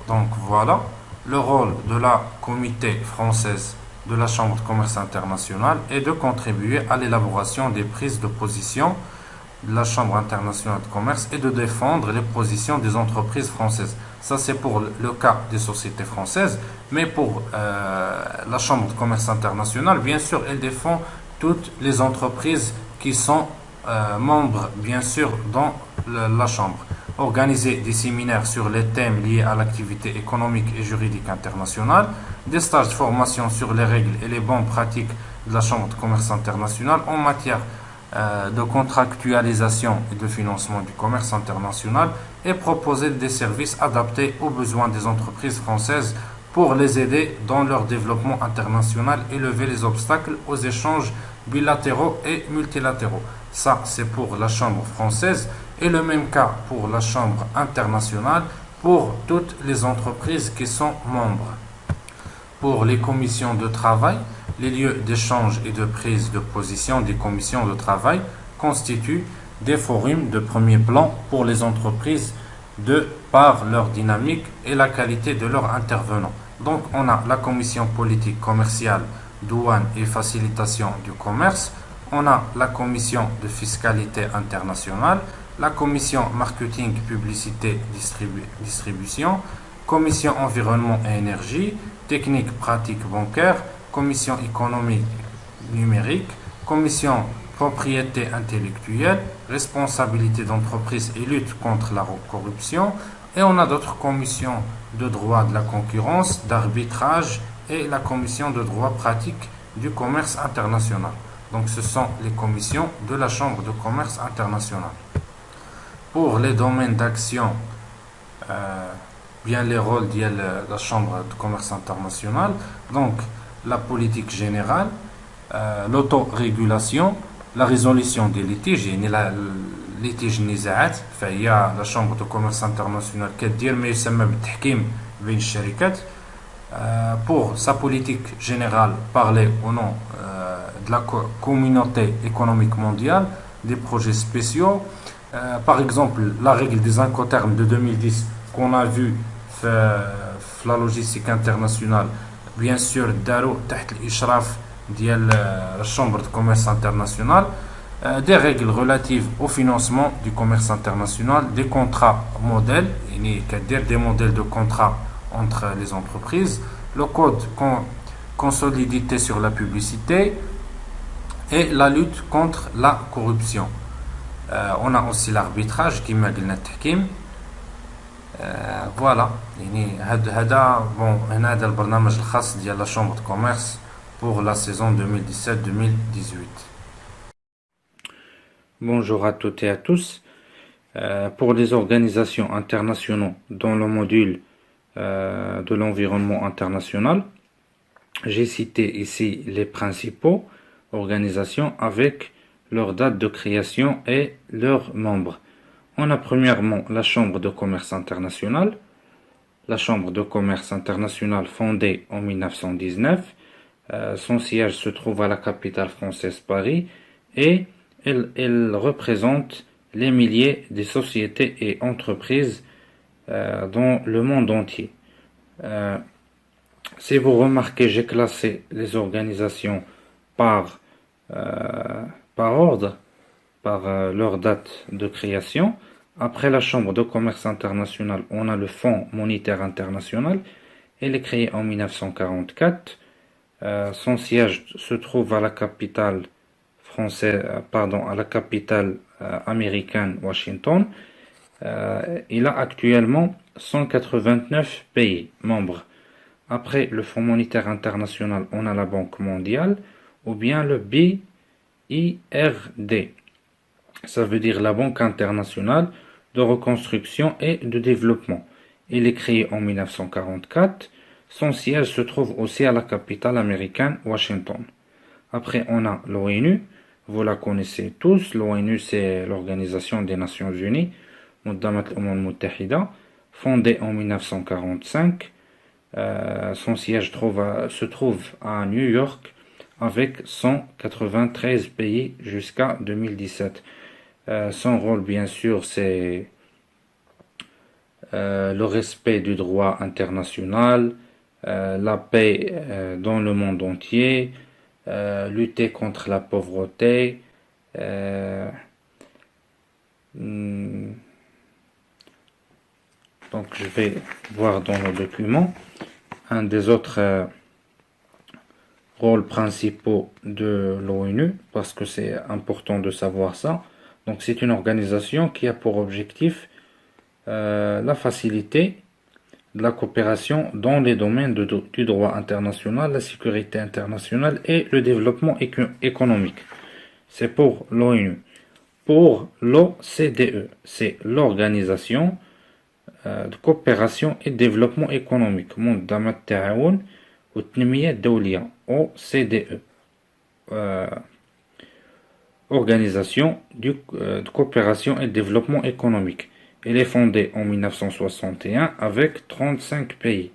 Donc voilà, le rôle de la comité française de la Chambre de commerce internationale est de contribuer à l'élaboration des prises de position de la Chambre internationale de commerce et de défendre les positions des entreprises françaises. Ça, c'est pour le cas des sociétés françaises, mais pour la Chambre de commerce internationale, bien sûr, elle défend toutes les entreprises qui sont membres, bien sûr, dans la Chambre. Organiser des séminaires sur les thèmes liés à l'activité économique et juridique internationale, des stages de formation sur les règles et les bonnes pratiques de la Chambre de commerce internationale en matière de contractualisation et de financement du commerce international et proposer des services adaptés aux besoins des entreprises françaises pour les aider dans leur développement international et lever les obstacles aux échanges bilatéraux et multilatéraux. Ça, c'est pour la Chambre française et le même cas pour la Chambre internationale pour toutes les entreprises qui sont membres. Pour les commissions de travail, les lieux d'échange et de prise de position des commissions de travail constituent des forums de premier plan pour les entreprises de par leur dynamique et la qualité de leurs intervenants. Donc on a la commission politique commerciale, douane et facilitation du commerce, on a la commission de fiscalité internationale, la commission marketing, publicité, distribution, commission environnement et énergie, technique pratique bancaire, commission économie numérique, commission propriété intellectuelle, responsabilité d'entreprise et lutte contre la corruption, et on a d'autres commissions de droit de la concurrence, d'arbitrage et la commission de droit pratique du commerce international. Donc ce sont les commissions de la Chambre de commerce international. Pour les domaines d'action, bien les rôles de la Chambre de commerce international, donc la politique générale, l'autorégulation, la résolution des litiges, ليتيج النزاعات فهي la Chambre de commerce international كدير ما يسمى بالتحكيم بين الشركات. Pour sa politique générale, parler au nom de la communauté économique mondiale, des projets spéciaux, par exemple la règle des incoterms de 2010 qu'on a vu la logistique internationale, bien sûr داروا تحت الإشراف ديال la Chambre de commerce international, des règles relatives au financement du commerce international, des contrats modèles, des modèles de contrats entre les entreprises, le code consolidité sur la publicité et la lutte contre la corruption. On a aussi l'arbitrage qui m'a dit voilà هذا هذا البرنامج الخاص ديال la Chambre de commerce pour la saison 2017-2018. Bonjour à toutes et à tous. Pour les organisations internationales dans le module de l'environnement international, j'ai cité ici les principaux organisations avec leur date de création et leurs membres. On a premièrement la Chambre de commerce internationale. La Chambre de commerce internationale fondée en 1919. Son siège se trouve à la capitale française Paris et elle représente les milliers de sociétés et entreprises dans le monde entier. Si vous remarquez, j'ai classé les organisations par, par ordre, par leur date de création. Après la Chambre de commerce internationale, on a le Fonds monétaire international. Elle est créée en 1944. Son siège se trouve à la capitale à la capitale américaine Washington. Il a actuellement 189 pays membres. Après le Fonds monétaire international, on a la Banque mondiale ou bien le BIRD. Ça veut dire la Banque internationale de reconstruction et de développement. Il est créé en 1944. Son siège se trouve aussi à la capitale américaine Washington. Après, on a l'ONU. Vous la connaissez tous. L'ONU, c'est l'Organisation des Nations Unies, fondée en 1945. Son siège se trouve à New York avec 193 pays jusqu'à 2017. Son rôle, bien sûr, c'est le respect du droit international, la paix dans le monde entier, lutter contre la pauvreté. Donc je vais voir dans le document un des autres rôles principaux de l'ONU, parce que c'est important de savoir ça. Donc c'est une organisation qui a pour objectif la facilité de la coopération dans les domaines du droit international, la sécurité internationale et le développement économique. C'est pour l'ONU. Pour l'OCDE, c'est l'organisation de coopération et développement économique. منظمة التعاون والتنمية الدولية OCDE. Organisation de coopération et développement économique. Elle est fondée en 1961 avec 35 pays.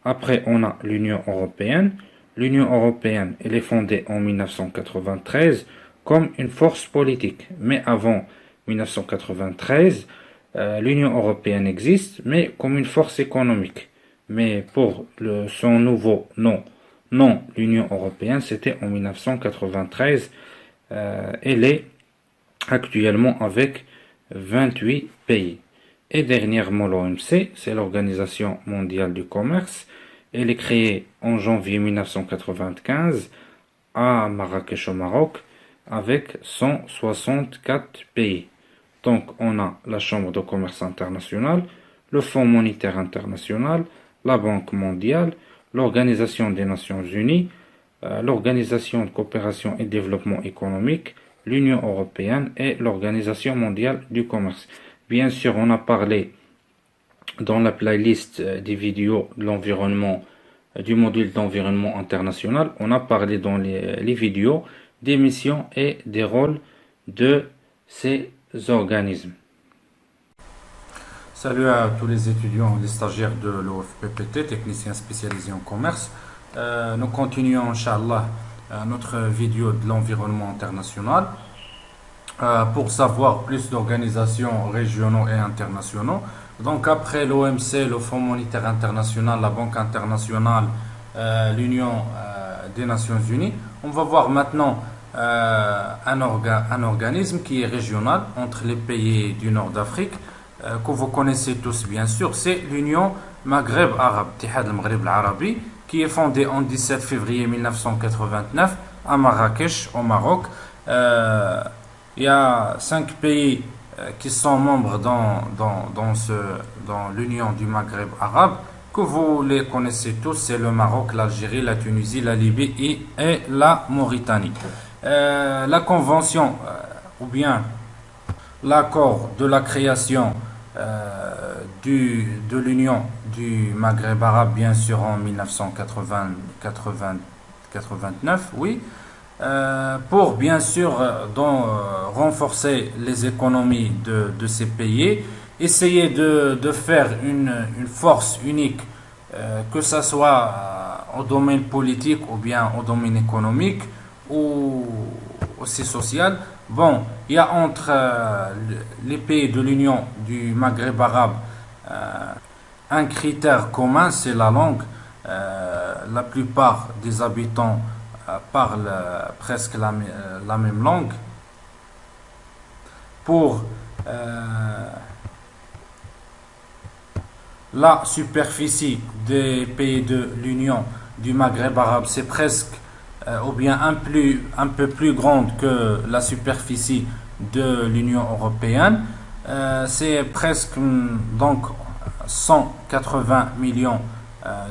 Après, on a l'Union européenne. L'Union européenne, elle est fondée en 1993 comme une force politique. Mais avant 1993, l'Union européenne existe, mais comme une force économique. Mais pour son nouveau nom, l'Union européenne, c'était en 1993. Elle est actuellement avec 28 pays. Et dernièrement, l'OMC, c'est l'Organisation mondiale du commerce. Elle est créée en janvier 1995 à Marrakech au Maroc avec 164 pays. Donc, on a la Chambre de commerce internationale, le Fonds monétaire international, la Banque mondiale, l'Organisation des Nations unies, l'Organisation de coopération et développement économique, l'Union européenne et l'Organisation mondiale du commerce. Bien sûr, on a parlé dans la playlist des vidéos de l'environnement, du module d'environnement international, on a parlé dans les vidéos des missions et des rôles de ces organismes. Salut à tous les étudiants et les stagiaires de l'OFPPT, techniciens spécialisés en commerce. Nous continuons, Inch'Allah, notre vidéo de l'environnement international. Pour savoir plus d'organisations régionaux et internationaux. Donc après l'OMC, le Fonds monétaire international, la Banque internationale, l'Union des Nations unies, on va voir maintenant un organisme qui est régional entre les pays du nord d'Afrique, que vous connaissez tous bien sûr, c'est l'Union Maghreb Arabe, Tihad al-Maghreb al-Arabi, qui est fondée en 17 février 1989 à Marrakech au Maroc. Il y a 5 pays qui sont membres dans l'Union du Maghreb arabe, que vous les connaissez tous, c'est le Maroc, l'Algérie, la Tunisie, la Libye et la Mauritanie. La convention, ou bien l'accord de la création de l'Union du Maghreb arabe, bien sûr, en 1989, oui, pour bien sûr renforcer les économies de ces pays, essayer de faire une force unique, que ce soit au domaine politique ou bien au domaine économique ou aussi social. Bon, il y a entre les pays de l'Union du Maghreb arabe un critère commun, c'est la langue. La plupart des habitants parlent presque la même langue. Pour la superficie des pays de l'Union du Maghreb arabe, c'est presque ou bien un peu plus grande que la superficie de l'Union européenne. C'est presque donc 180 millions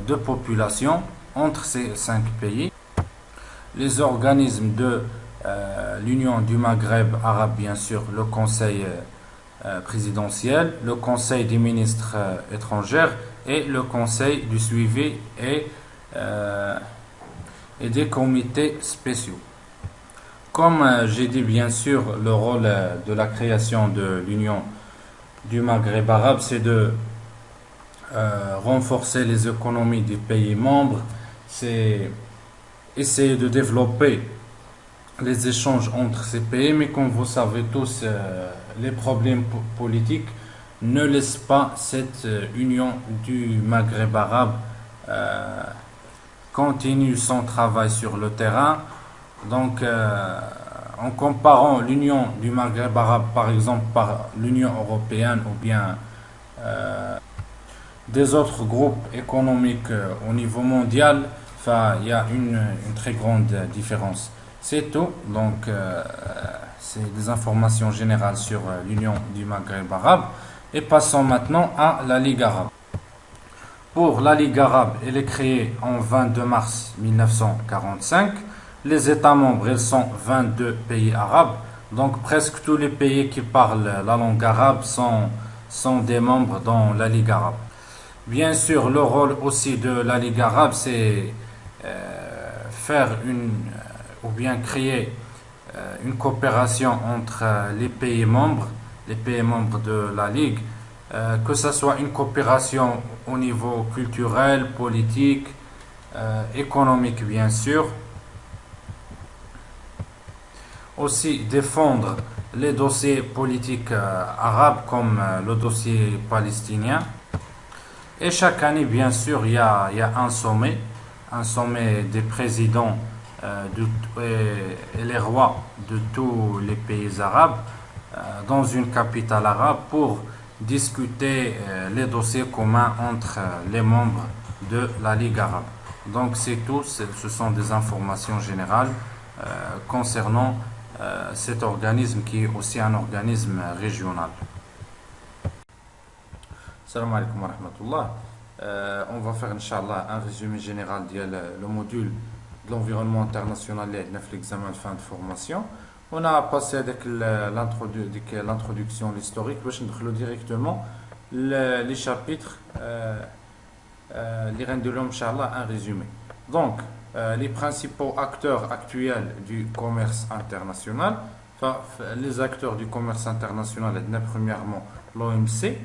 de population entre ces cinq pays. Les organismes de l'Union du Maghreb arabe, bien sûr, le Conseil présidentiel, le Conseil des ministres étrangers et le Conseil du suivi et des comités spéciaux. Comme j'ai dit, bien sûr, le rôle de la création de l'Union du Maghreb arabe, c'est de renforcer les économies des pays membres, c'est essayer de développer les échanges entre ces pays, mais comme vous savez tous, les problèmes politiques ne laissent pas cette union du Maghreb arabe continue son travail sur le terrain. Donc, en comparant l'union du Maghreb arabe, par exemple, par l'Union européenne ou bien des autres groupes économiques au niveau mondial, enfin, il y a une très grande différence. C'est tout. Donc, c'est des informations générales sur l'Union du Maghreb arabe. Et passons maintenant à la Ligue arabe. Pour la Ligue arabe, elle est créée en 22 mars 1945. Les États membres, ils sont 22 pays arabes. Donc, presque tous les pays qui parlent la langue arabe sont des membres dans la Ligue arabe. Bien sûr, le rôle aussi de la Ligue arabe, c'est faire ou bien créer une coopération entre les pays membres de la Ligue, que ce soit une coopération au niveau culturel, politique, économique, bien sûr. Aussi défendre les dossiers politiques arabes comme le dossier palestinien. Et chaque année, bien sûr, il y a un sommet des présidents et les rois de tous les pays arabes dans une capitale arabe pour discuter les dossiers communs entre les membres de la Ligue arabe. Donc c'est tout, ce sont des informations générales concernant cet organisme qui est aussi un organisme régional. Salam alaikum wa rahmatullah. On va faire, Inch'Allah, un résumé général le module de l'environnement international et l'examen de fin de formation. On a passé avec l'introduction, l'historique, je vais directement les chapitres, les de l'homme, Inch'Allah, un résumé. Donc, les principaux acteurs actuels du commerce international, enfin, les acteurs du commerce international, premièrement l'OMC,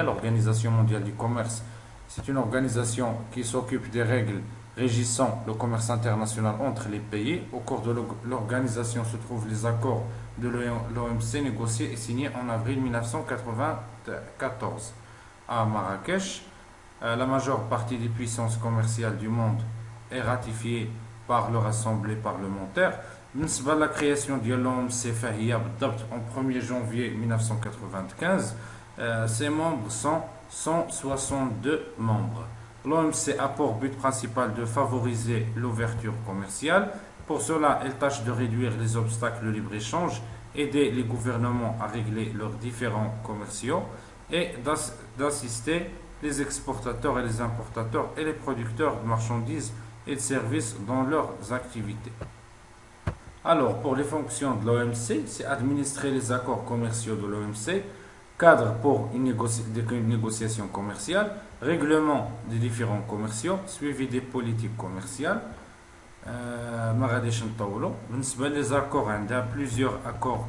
l'Organisation mondiale du commerce. C'est une organisation qui s'occupe des règles régissant le commerce international entre les pays. Au cours de l'organisation se trouvent les accords de l'OMC négociés et signés en avril 1994 à Marrakech. La majeure partie des puissances commerciales du monde est ratifiée par leur assemblée parlementaire. La création de l'OMC en 1er janvier 1995, ses membres sont 162 membres. L'OMC a pour but principal de favoriser l'ouverture commerciale. Pour cela, elle tâche de réduire les obstacles au libre-échange, aider les gouvernements à régler leurs différends commerciaux et d'assister les exportateurs et les importateurs et les producteurs de marchandises et de services dans leurs activités. Alors, pour les fonctions de l'OMC, c'est administrer les accords commerciaux de l'OMC, cadre pour des négociations commerciales, règlement des différends commerciaux, suivi des politiques commerciales. ما غاديش نطولوا بالنسبه لي زاكور عندها plusieurs accords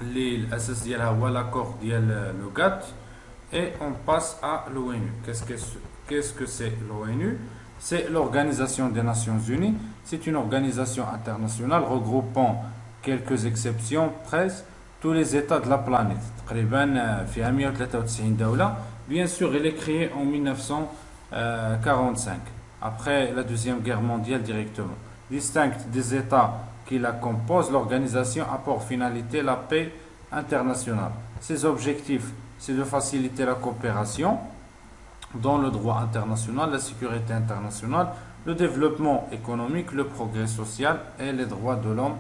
اللي الاساس ديالها هو l'accord ديال لو GATT et on passe à l'ONU. Qu'est-ce que c'est l'ONU? C'est l'Organisation des Nations Unies. C'est une organisation internationale regroupant quelques exceptions presque tous les États de la planète. تقريبا فيها 193 دولة. Bien sûr, elle est créée en 1945, après la Deuxième Guerre mondiale directement. Distincte des États qui la composent, l'organisation a pour finalité la paix internationale. Ses objectifs, c'est de faciliter la coopération dans le droit international, la sécurité internationale, le développement économique, le progrès social et les droits de l'homme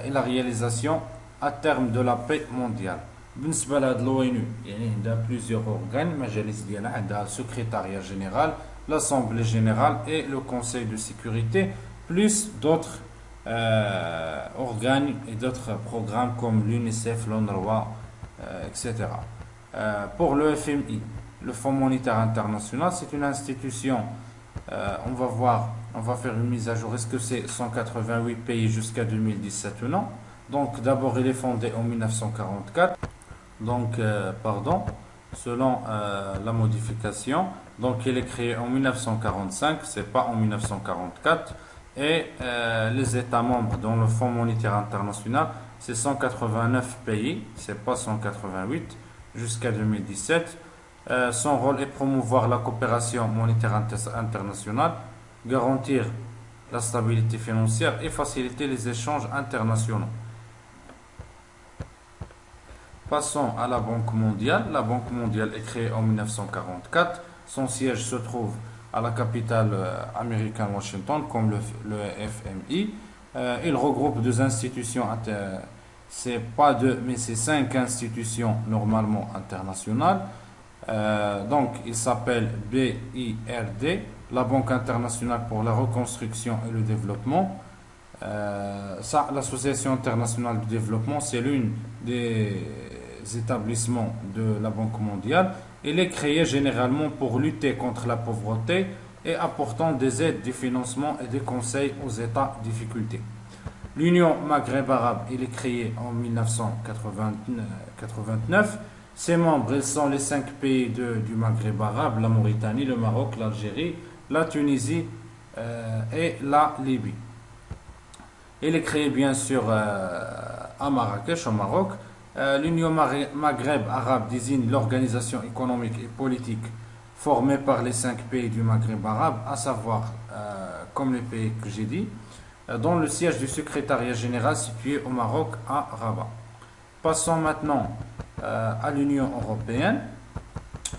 et la réalisation à terme de la paix mondiale. بالنسبة لهاد l'ONU يعني عندها plusieurs organes مجالس ديالها عندها secrétariat général, l'Assemblée générale et le Conseil de sécurité, plus d'autres organes et d'autres programmes comme l'UNICEF, l'UNRWA, etc. Pour le FMI, le Fonds monétaire international, c'est une institution, on va faire une mise à jour, est-ce que c'est 188 pays jusqu'à 2017 ou non? Donc d'abord il est fondé en 1944, selon la modification. Donc il est créé en 1945, c'est pas en 1944. Et les États membres dans le Fonds monétaire international, c'est 189 pays, c'est pas 188, jusqu'à 2017. Son rôle est promouvoir la coopération monétaire internationale, garantir la stabilité financière et faciliter les échanges internationaux. Passons à la Banque mondiale. La Banque mondiale est créée en 1944. Son siège se trouve à la capitale américaine Washington, comme le FMI. Il regroupe deux institutions, c'est pas deux, mais c'est 5 institutions normalement internationales. Donc, il s'appelle BIRD, la Banque internationale pour la reconstruction et le développement. L'Association internationale du développement, c'est l'une des établissements de la Banque mondiale. Elle est créée généralement pour lutter contre la pauvreté et apportant des aides, des financements et des conseils aux États en difficulté. L'Union Maghreb arabe, elle est créée en 1989. Ses membres, ils sont les 5 pays du Maghreb arabe, la Mauritanie, le Maroc, l'Algérie, la Tunisie et la Libye. Elle est créée bien sûr à Marrakech, au Maroc. L'Union Maghreb arabe désigne l'organisation économique et politique formée par les 5 pays du Maghreb arabe, à savoir, comme les pays que j'ai dit, dont le siège du secrétariat général situé au Maroc à Rabat. Passons maintenant à l'Union européenne.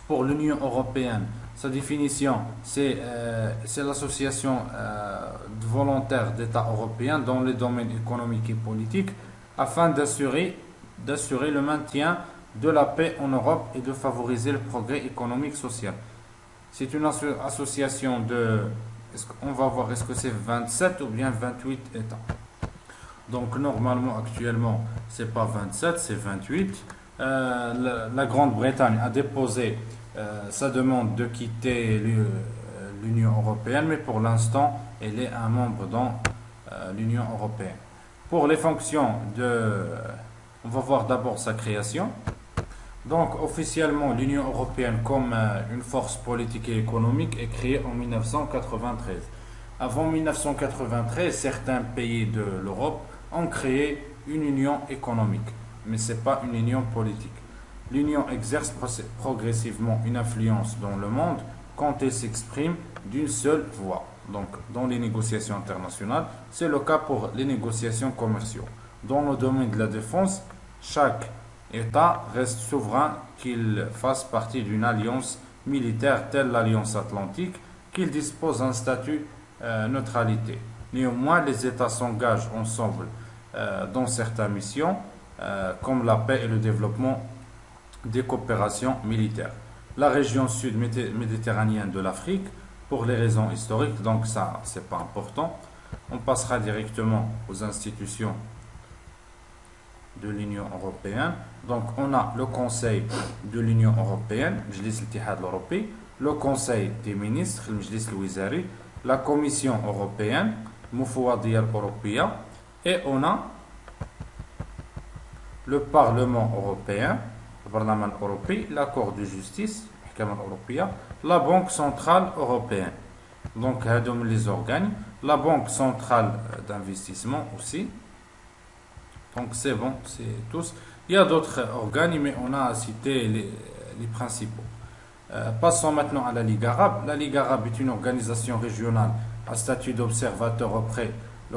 Pour l'Union européenne, sa définition, c'est l'association volontaire d'États européens dans les domaines économiques et politiques afin d'assurer le maintien de la paix en Europe et de favoriser le progrès économique et social. C'est une association on va voir est-ce que c'est 27 ou bien 28 États. Donc normalement actuellement c'est pas 27, c'est 28. La Grande-Bretagne a déposé sa demande de quitter l'Union européenne, mais pour l'instant elle est un membre dans l'Union européenne. Pour les fonctions on va voir d'abord sa création. Donc officiellement l'Union européenne comme une force politique et économique est créée en 1993. Avant 1993, certains pays de l'Europe ont créé une union économique, mais ce n'est pas une union politique. L'union exerce progressivement une influence dans le monde quand elle s'exprime d'une seule voix. Donc dans les négociations internationales, c'est le cas pour les négociations commerciales. Dans le domaine de la défense, chaque État reste souverain qu'il fasse partie d'une alliance militaire telle l'Alliance Atlantique, qu'il dispose d'un statut neutralité. Néanmoins, les États s'engagent ensemble dans certaines missions, comme la paix et le développement des coopérations militaires. La région sud-méditerranéenne de l'Afrique, pour les raisons historiques, donc ça, c'est pas important. On passera directement aux institutions de l'Union européenne. Donc on a le Conseil de l'Union européenne, le Conseil des ministres, la Commission européenne, et on a le Parlement européen, la Cour de justice, la Banque centrale européenne. Donc les organes, la Banque centrale d'investissement aussi. Donc c'est bon, c'est tous. Il y a d'autres organes, mais on a cité les principaux. Passons maintenant à la Ligue arabe. La Ligue arabe est une organisation régionale à statut d'observateur auprès de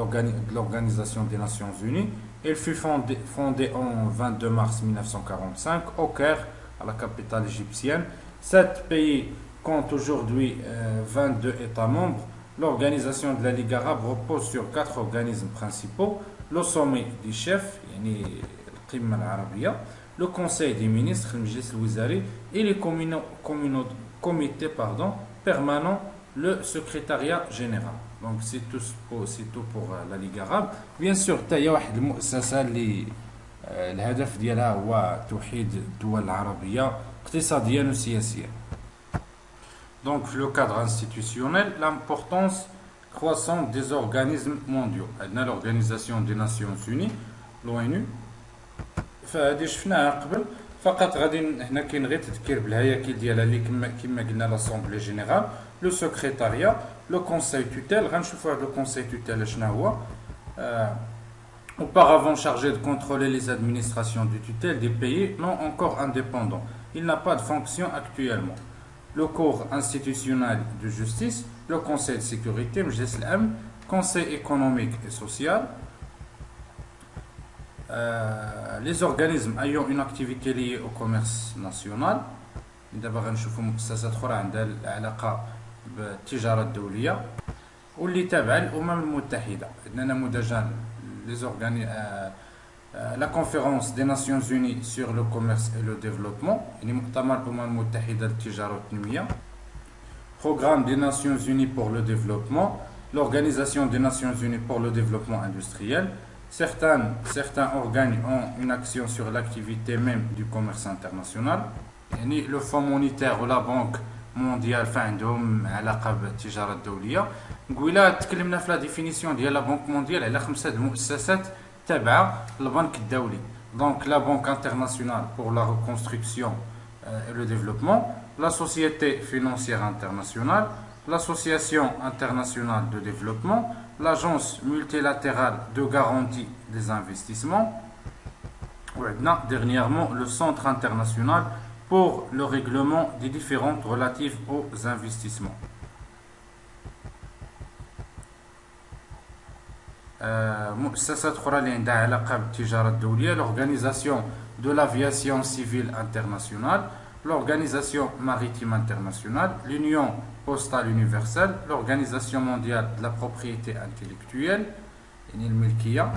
l'Organisation des Nations Unies. Elle fut fondée en 22 mars 1945 au Caire, à la capitale égyptienne. 7 pays comptent aujourd'hui 22 États membres. L'organisation de la Ligue arabe repose sur 4 organismes principaux: le sommet des chefs, le conseil des ministres, et les comités permanents, le secrétariat général. Donc c'est tout pour la Ligue arabe. Bien sûr حتى هي واحد المؤسسه اللي الهدف ديالها هو توحيد الدول العربيه اقتصاديا وسياسيا. Donc le cadre institutionnel, l'importance croissante des organismes mondiaux. عندنا l'Organisation des Nations Unies, l'ONU. فهذه شفناها قبل، فقط غادي هنا كاين غير تذكير بالهياكل ديالها اللي كما قلنا لاسامبلي جينيرال، لو سكرتاريا، لو كونساي توتيل. غنشوفوا هذا لو كونساي توتيل شنو هو. Auparavant chargé de contrôler les administrations de tutelle des pays non encore indépendants. Il n'a pas de fonction actuellement. Le corps institutionnel de justice, le Conseil de sécurité, Conseil économique et social, les organismes ayant une activité liée au commerce national. دابا غنشوفوا مؤسسات اخرى عندها علاقه بالتجاره الدوليه واللي تابعه للامم المتحده. عندنا نموذجان la conférence des Nations Unies sur le commerce et le développement, يعني مؤتمر الامم المتحده للتجاره والتنميه. Programme des Nations Unies pour le développement, l'Organisation des Nations Unies pour le développement industriel. Certains organes ont une action sur l'activité même du commerce international. يعني le Fonds monétaire ou la Banque mondiale فعندهم علاقه بالتجاره الدوليه. نقولها تكلمنا في لا ديفينيسيون ديال لا بنك مونديال على 5 المؤسسات تابعه للبنك الدولي. Donc la Banque internationale pour la reconstruction et le développement, la Société financière internationale, l'Association internationale de développement, l'Agence multilatérale de garantie des investissements, ou dernièrement le Centre international pour le règlement des différends relatifs aux investissements. مؤسسات أخرى اللي عندها علاقة بالتجارة الدولية: l'Organisation de l'aviation civile internationale, l'Organisation maritime internationale, l'Union postale universelle, l'Organisation mondiale de la propriété intellectuelle يعني الملكية.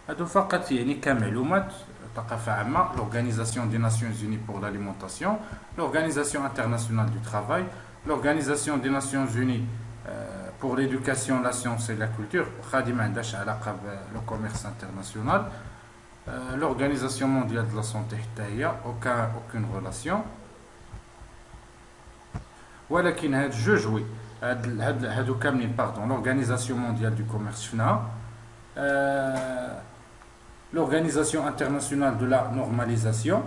هادو فقط يعني كمعلومات ثقافة عامة. l'Organisation des Nations Unies pour l'alimentation, l'Organisation internationale du travail, l'Organisation des Nations Unies pour l'éducation, la science et la culture, le commerce international, l'Organisation mondiale de la santé, aucune relation. ولكن هاد جوج وي هادو كاملين l'Organisation mondiale du commerce l'Organisation internationale de la normalisation.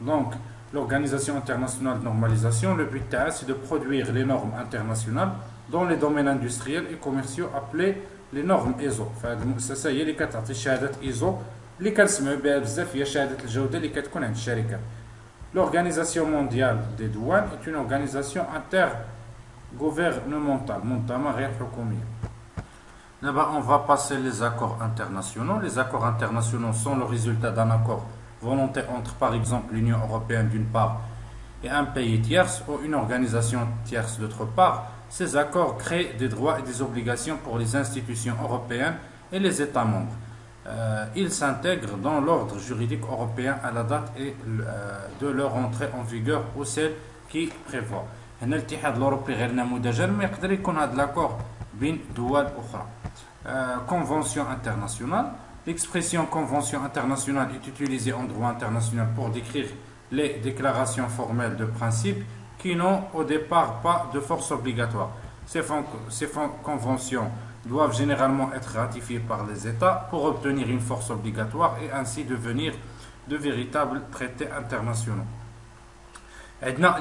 Donc l'Organisation internationale de normalisation, le but c'est de produire les normes internationales dans les domaines industriels et commerciaux appelés les normes ISO. فهاد المؤسسه هي اللي كتعطي شهاده ISO اللي كنسمعوا بها بزاف، هي شهاده الجوده اللي كتكون عند الشركات. L'Organisation mondiale des douanes est une organisation intergouvernementale منظمه غير حكوميه. D'abord, on va passer les accords internationaux. Les accords internationaux sont le résultat d'un accord volontaire entre, par exemple, l'Union européenne d'une part et un pays tierce ou une organisation tierce d'autre part. Ces accords créent des droits et des obligations pour les institutions européennes et les États membres. Ils s'intègrent dans l'ordre juridique européen à la date de leur entrée en vigueur ou celle qui prévoit. هنا الاتحاد الأوروبي غير نموذجا، ما يقدر يكون هذا l'accord بين دول أخرى. convention internationale. L'expression convention internationale est utilisée en droit international pour décrire les déclarations formelles de principe qui n'ont au départ pas de force obligatoire. Ces conventions doivent généralement être ratifiées par les États pour obtenir une force obligatoire et ainsi devenir de véritables traités internationaux.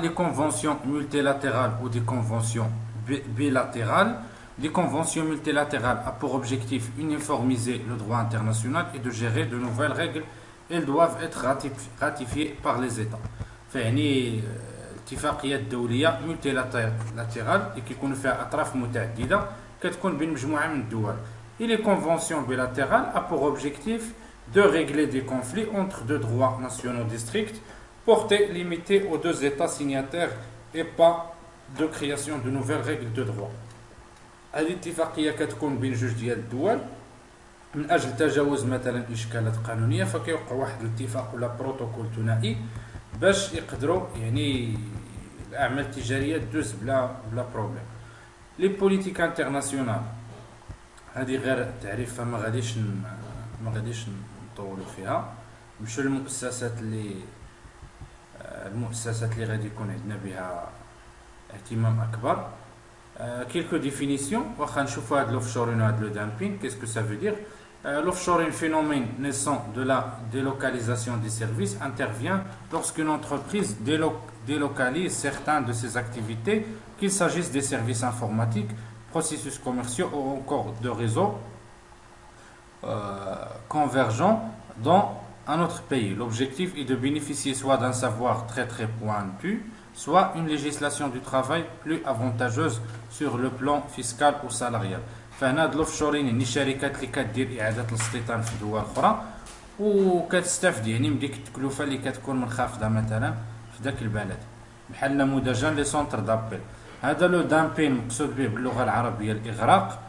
Les conventions multilatérales ou des conventions bilatérales. Les conventions multilatérales ont pour objectif uniformiser le droit international et de gérer de nouvelles règles. Elles doivent être ratifiées par les États. فيعني الاتفاقيات الدولية multilatérales et كيكون فيها أطراف متعددة كتكون بين مجموعة من الدول. Et les conventions bilatérales ont pour objectif de régler des conflits entre deux droits nationaux distincts, portée limitée aux deux États signataires et pas de création de nouvelles règles de droit. هذه الاتفاقية كتكون بين جوج ديال الدول من أجل تجاوز مثلا إشكالات قانونية فكيوقع واحد الاتفاق ولا بروتوكول ثنائي باش يقدروا يعني الأعمال التجارية تدوز بلا بروبليم. لي بوليتيك انترناسيونال هذه غير تعريف فما غاديش نطولوا فيها. نمشيو للمؤسسات اللي غادي يكون عندنا بها اهتمام أكبر. Quelques définitions. L'offshoring et le dumping. Qu'est-ce que ça veut dire? L'offshoring, phénomène naissant de la délocalisation des services, intervient lorsqu'une entreprise délocalise certaines de ses activités, qu'il s'agisse des services informatiques, processus commerciaux ou encore de réseaux convergents dans un autre pays. L'objectif est de bénéficier soit d'un savoir très pointu, soit une législation du travail plus avantageuse sur le plan fiscal ou salarial. فهنا الاوفشورين يعني الشركات اللي كدير اعاده الاستيطان في دول اخرى وكتستافد يعني من ديك التكلفه اللي كتكون منخفضه مثلا في ذاك البلد بحال نموذجا لي سونتر دابيل. هذا لو دامبين مقصود به باللغه العربيه الاغراق.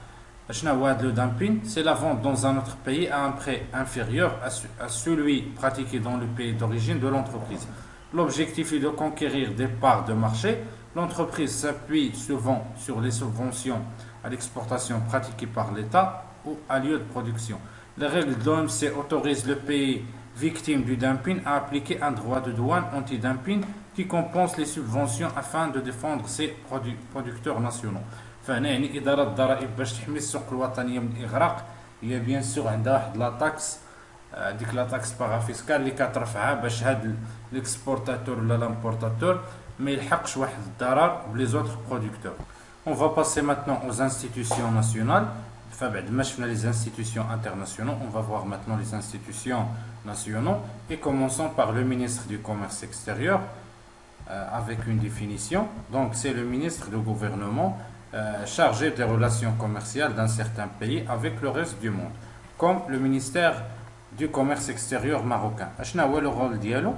شنو هو هذا لو دامبين؟ سي لا vente dans un autre pays à un prix inférieur à celui pratiqué dans le pays d'origine de l'entreprise. L'objectif est de conquérir des parts de marché. L'entreprise s'appuie souvent sur les subventions à l'exportation pratiquées par l'État ou à lieu de production. Les règles de l'OMC autorisent le pays victime du dumping à appliquer un droit de douane anti-dumping qui compense les subventions afin de défendre ses producteurs nationaux. فهنا يعني إدارة الضرائب باش تحمي السوق الوطنية من الإغراق هي بيان سور عندها واحد لا تاكس ديك لا تاكس بارافيسكال اللي كترفعها باش هاد l'exportateur ولا l'importateur ما يلحقش واحد الضرر بلي زوتر برودكتور. On va passer maintenant aux institutions nationales. فبعد ما شفنا les institutions internationaux, on va voir maintenant les institutions nationaux et commençons par le ministre du commerce extérieur avec une définition. Donc c'est le ministre du gouvernement chargé des relations commerciales d'un certain pays avec le reste du monde, comme le ministère du commerce extérieur marocain. شنو هو le rôle ديالو؟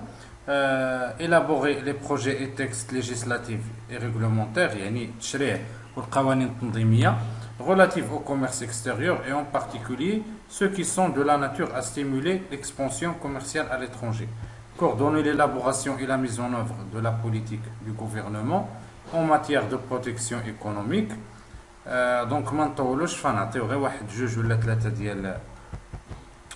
élaborer les projets et textes législatifs et réglementaires يعني التشريع والقوانين التنظيمية relatives au commerce extérieur et en particulier ceux qui sont de la nature à stimuler l'expansion commerciale à l'étranger. Coordonner l'élaboration et la mise en œuvre de la politique du gouvernement en matière de protection économique. Donc ما نطولوش فنعطيو غير واحد جوج ولا ثلاثة ديال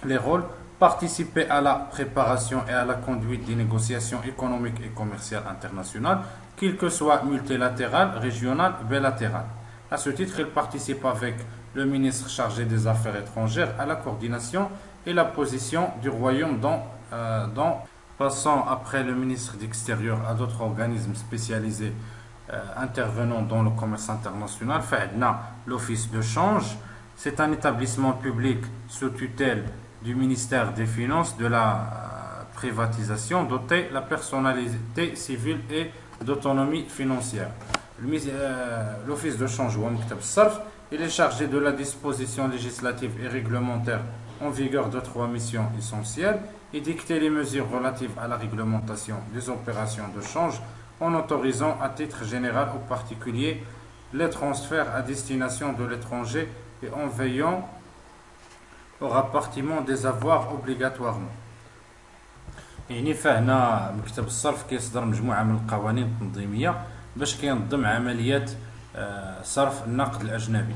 les rôles. Participer à la préparation et à la conduite des négociations économiques et commerciales internationales, qu'elles que soient multilatérales, régionales, bilatérales. À ce titre, il participe avec le ministre chargé des Affaires étrangères à la coordination et la position du Royaume passant après le ministre d'Extérieur à d'autres organismes spécialisés intervenant dans le commerce international. فعندنا l'Office de change. C'est un établissement public sous tutelle du ministère des Finances, de la privatisation, doté de la personnalité civile et d'autonomie financière. L'Office de change, il est chargé de la disposition législative et réglementaire en vigueur de 3 missions essentielles et dicter les mesures relatives à la réglementation des opérations de change en autorisant à titre général ou particulier les transferts à destination de l'étranger et en veillant au rapportement des avoirs obligatoirement. يعني فهنا مكتب الصرف كيصدر مجموعة من القوانين التنظيمية باش كينظم عمليات صرف النقد الأجنبي.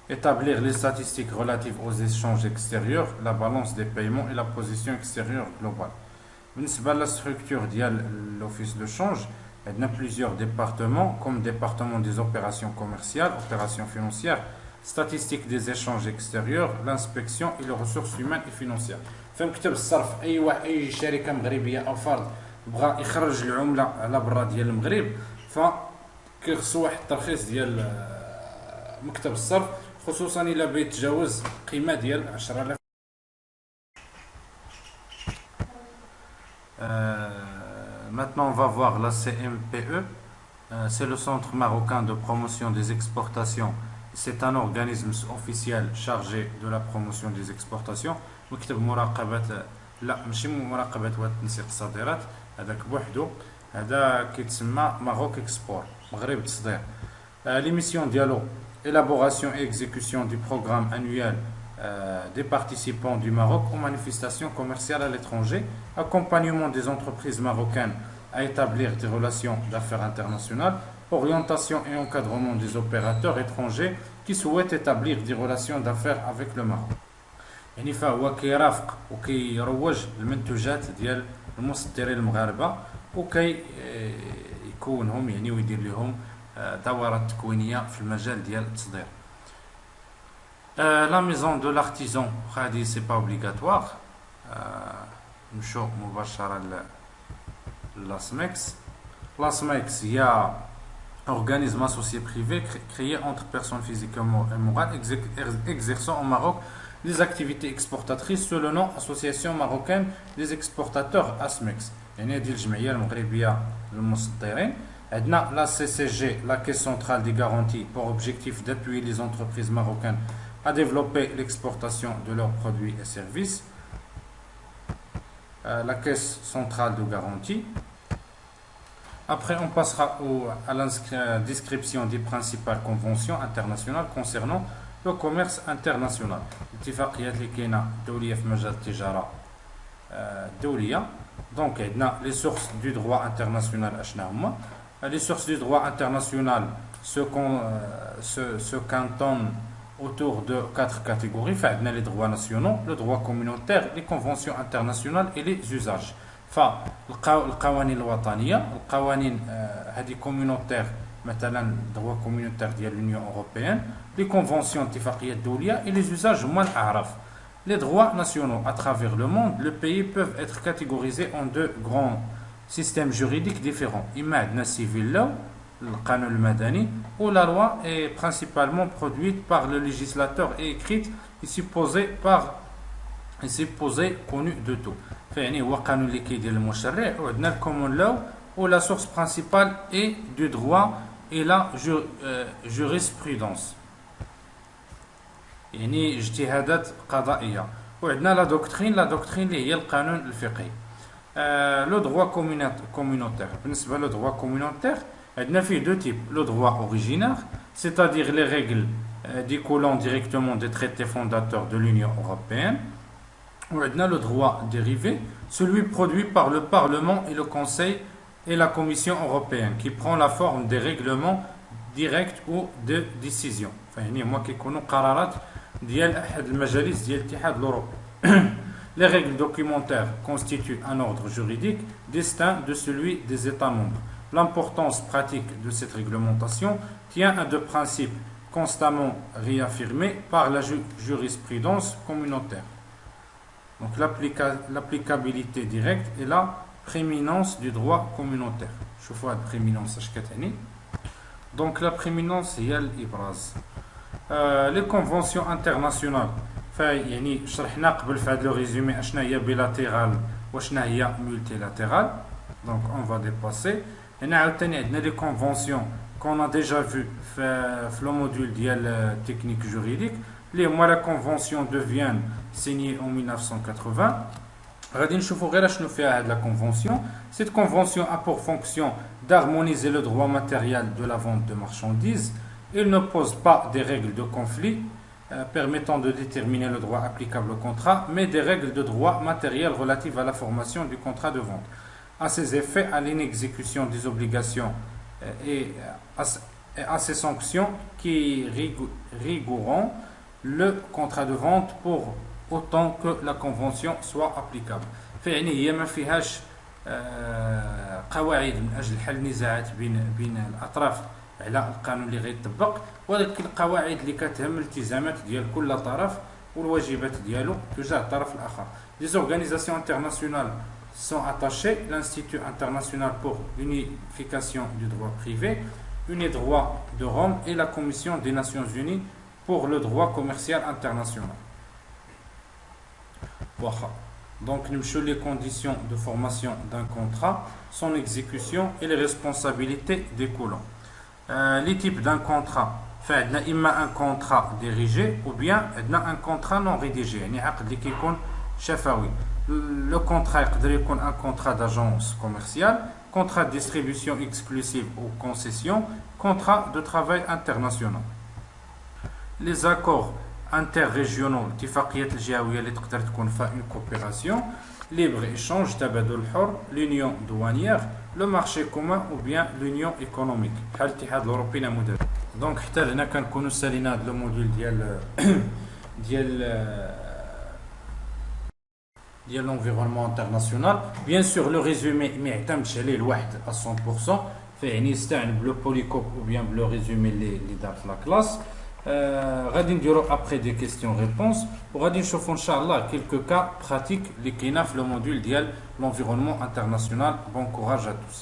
établir les statistiques relatives aux échanges extérieurs, la balance des paiements et la position extérieure globale. بالنسبة la structure de l'office de change, il y a plusieurs départements, comme département des opérations commerciales, opérations financières, statistiques des échanges extérieurs, l'inspection et les ressources humaines et financières. فهم كتاب الصرف اي شركه مغربيه او فرد بغى يخرج العمله على برا ديال المغرب فكيخصو واحد الترخيص ديال مكتب الصرف خصوصا الا بيتجاوز قيمه ديال 10000. Maintenant, on va voir la CMPE. C'est le Centre marocain de promotion des exportations. C'est un organisme officiel chargé de la promotion des exportations. مكتب مراقبة لا ماشي مراقبة وتنسيق الصادرات هذاك بوحدو هذا كيتسمى ماروك اكسبور مغرب تصدير. Les missions dialogue, élaboration et exécution du programme annuel des participants du Maroc aux manifestations commerciales à l'étranger, accompagnement des entreprises marocaines à établir des relations d'affaires internationales, orientation et encadrement des opérateurs étrangers qui souhaitent établir des relations d'affaires avec le Maroc. يعني فهو كيرافق وكيروج المنتوجات ديال المصدرين المغاربه وكي يكونهم يعني ويدير لهم دورات تكوينيه في المجال ديال التصدير. لا ميزون دو لارتيزون هذه سي با اوبليغاتوار. نمشيو مباشره لاسميكس. لاسميكس هي organisme associé privé créé entre personnes physiques et morales exerçant au Maroc des activités exportatrices sous le nom Association marocaine des exportateurs ASMEX. يعني هذه الجمعية المغربية للمصدرين. عندنا la CCG, la Caisse centrale des garanties, pour objectif d'appuyer les entreprises marocaines à développer l'exportation de leurs produits et services. La Caisse centrale de garantie. Après, on passera à la description des principales conventions internationales concernant le commerce international. الاتفاقيات اللي كاينه دوليه في مجال التجاره الدوليه. دونك عندنا les sources du droit international اشنا هما. Les sources du droit international se cantonnent autour de 4 catégories. فعندنا les droits nationaux, le droit communautaire, les conventions internationales et les usages. فالقوانين الوطنيه القوانين هذه كوميونيتير مثلا droit communautaire ديال l'Union européenne, les conventions اتفاقيات دوليه et les usages هما الاعراف. Les droits nationaux à travers le monde, les pays peuvent être catégorisés en deux grands systèmes juridiques différents. إما عندنا civil law القانون المدني où la loi est principalement produite par le législateur et écrite et supposée connue de tout. فيعني هو قانون اللي كيدير المشرع. وعندنا الكومون لو où la source principale est du droit et la jurisprudence يعني اجتهادات قضائية. وعندنا لا دوكترين اللي هي القانون الفقهي. لو دروا كومينوتير. بالنسبة لو دروا كومينوتير عندنا فيه دو تيب. لو دروا اوريجينير c'est-à-dire les règles découlant directement des traités fondateurs de l'Union européenne. وعندنا le droit dérivé, celui produit par le Parlement et le Conseil et la Commission européenne, qui prend la forme des règlements directs ou de décisions. فهني هما كيكونوا قرارات ديال احد المجالس ديال الاتحاد الاوروبي. Les règles documentaires constituent un ordre juridique distinct de celui des États membres. L'importance pratique de cette réglementation tient à deux principes constamment réaffirmés par la jurisprudence communautaire. Donc l'applicabilité directe et la prééminence du droit communautaire. شوفوا هاد prééminence اش كتعني. Donc la prééminence هي الابراز. Les conventions internationales يعني شرحنا قبل في هذا لو ريزومي اشنا هي bilatéral واشنا هي multilatéral. Donc on va dépasser. هنا عاوتاني عندنا les conventions qu'on a déjà vu في le module ديال technique juridique. Les mois la convention de Vienne signée en 1980. غادي نشوفوا غير شنو فيها هاد la convention. Cette convention a pour fonction d'harmoniser le droit matériel de la vente de marchandises. Il ne pose pas des règles de conflit permettant de déterminer le droit applicable au contrat, mais des règles de droit matériel relatives à la formation du contrat de vente. À ces effets, à l'inexécution des obligations et et à ses sanctions qui réguront le contrat de vente pour autant que la convention soit applicable. فيعني هي ما فيهاش قواعد من اجل حل نزاعات بين الاطراف على القانون اللي غيطبق، ولكن القواعد اللي كتهم الالتزامات ديال كل طرف والواجبات ديالو تجاه الطرف الاخر. Les organisations internationales sont attachées: l'Institut international pour l'unification du droit privé, UNIDROIT de Rome et la Commission des Nations Unies pour le droit commercial international. Donc, nous les conditions de formation d'un contrat, son exécution et les responsabilités découlant. Les types d'un contrat: imma un contrat dirigé ou bien un contrat non rédigé. Le contrat est un contrat d'agence commerciale, contrat de distribution exclusive ou concession, contrat de travail international. Les accords interrégionaux, une coopération, libre-échange, l'union douanière, le marché commun ou bien l'union économique. Donc, nous avons le module de l'environnement international. Bien sûr, le résumé à 100%. Le polycope ou bien le résumé de la classe. غادي نديرو après des questions-réponses وغادي نشوفوا ان شاء الله quelques cas pratiques اللي كاينه في لو موديل ديال l'environnement international. Bon courage à tous.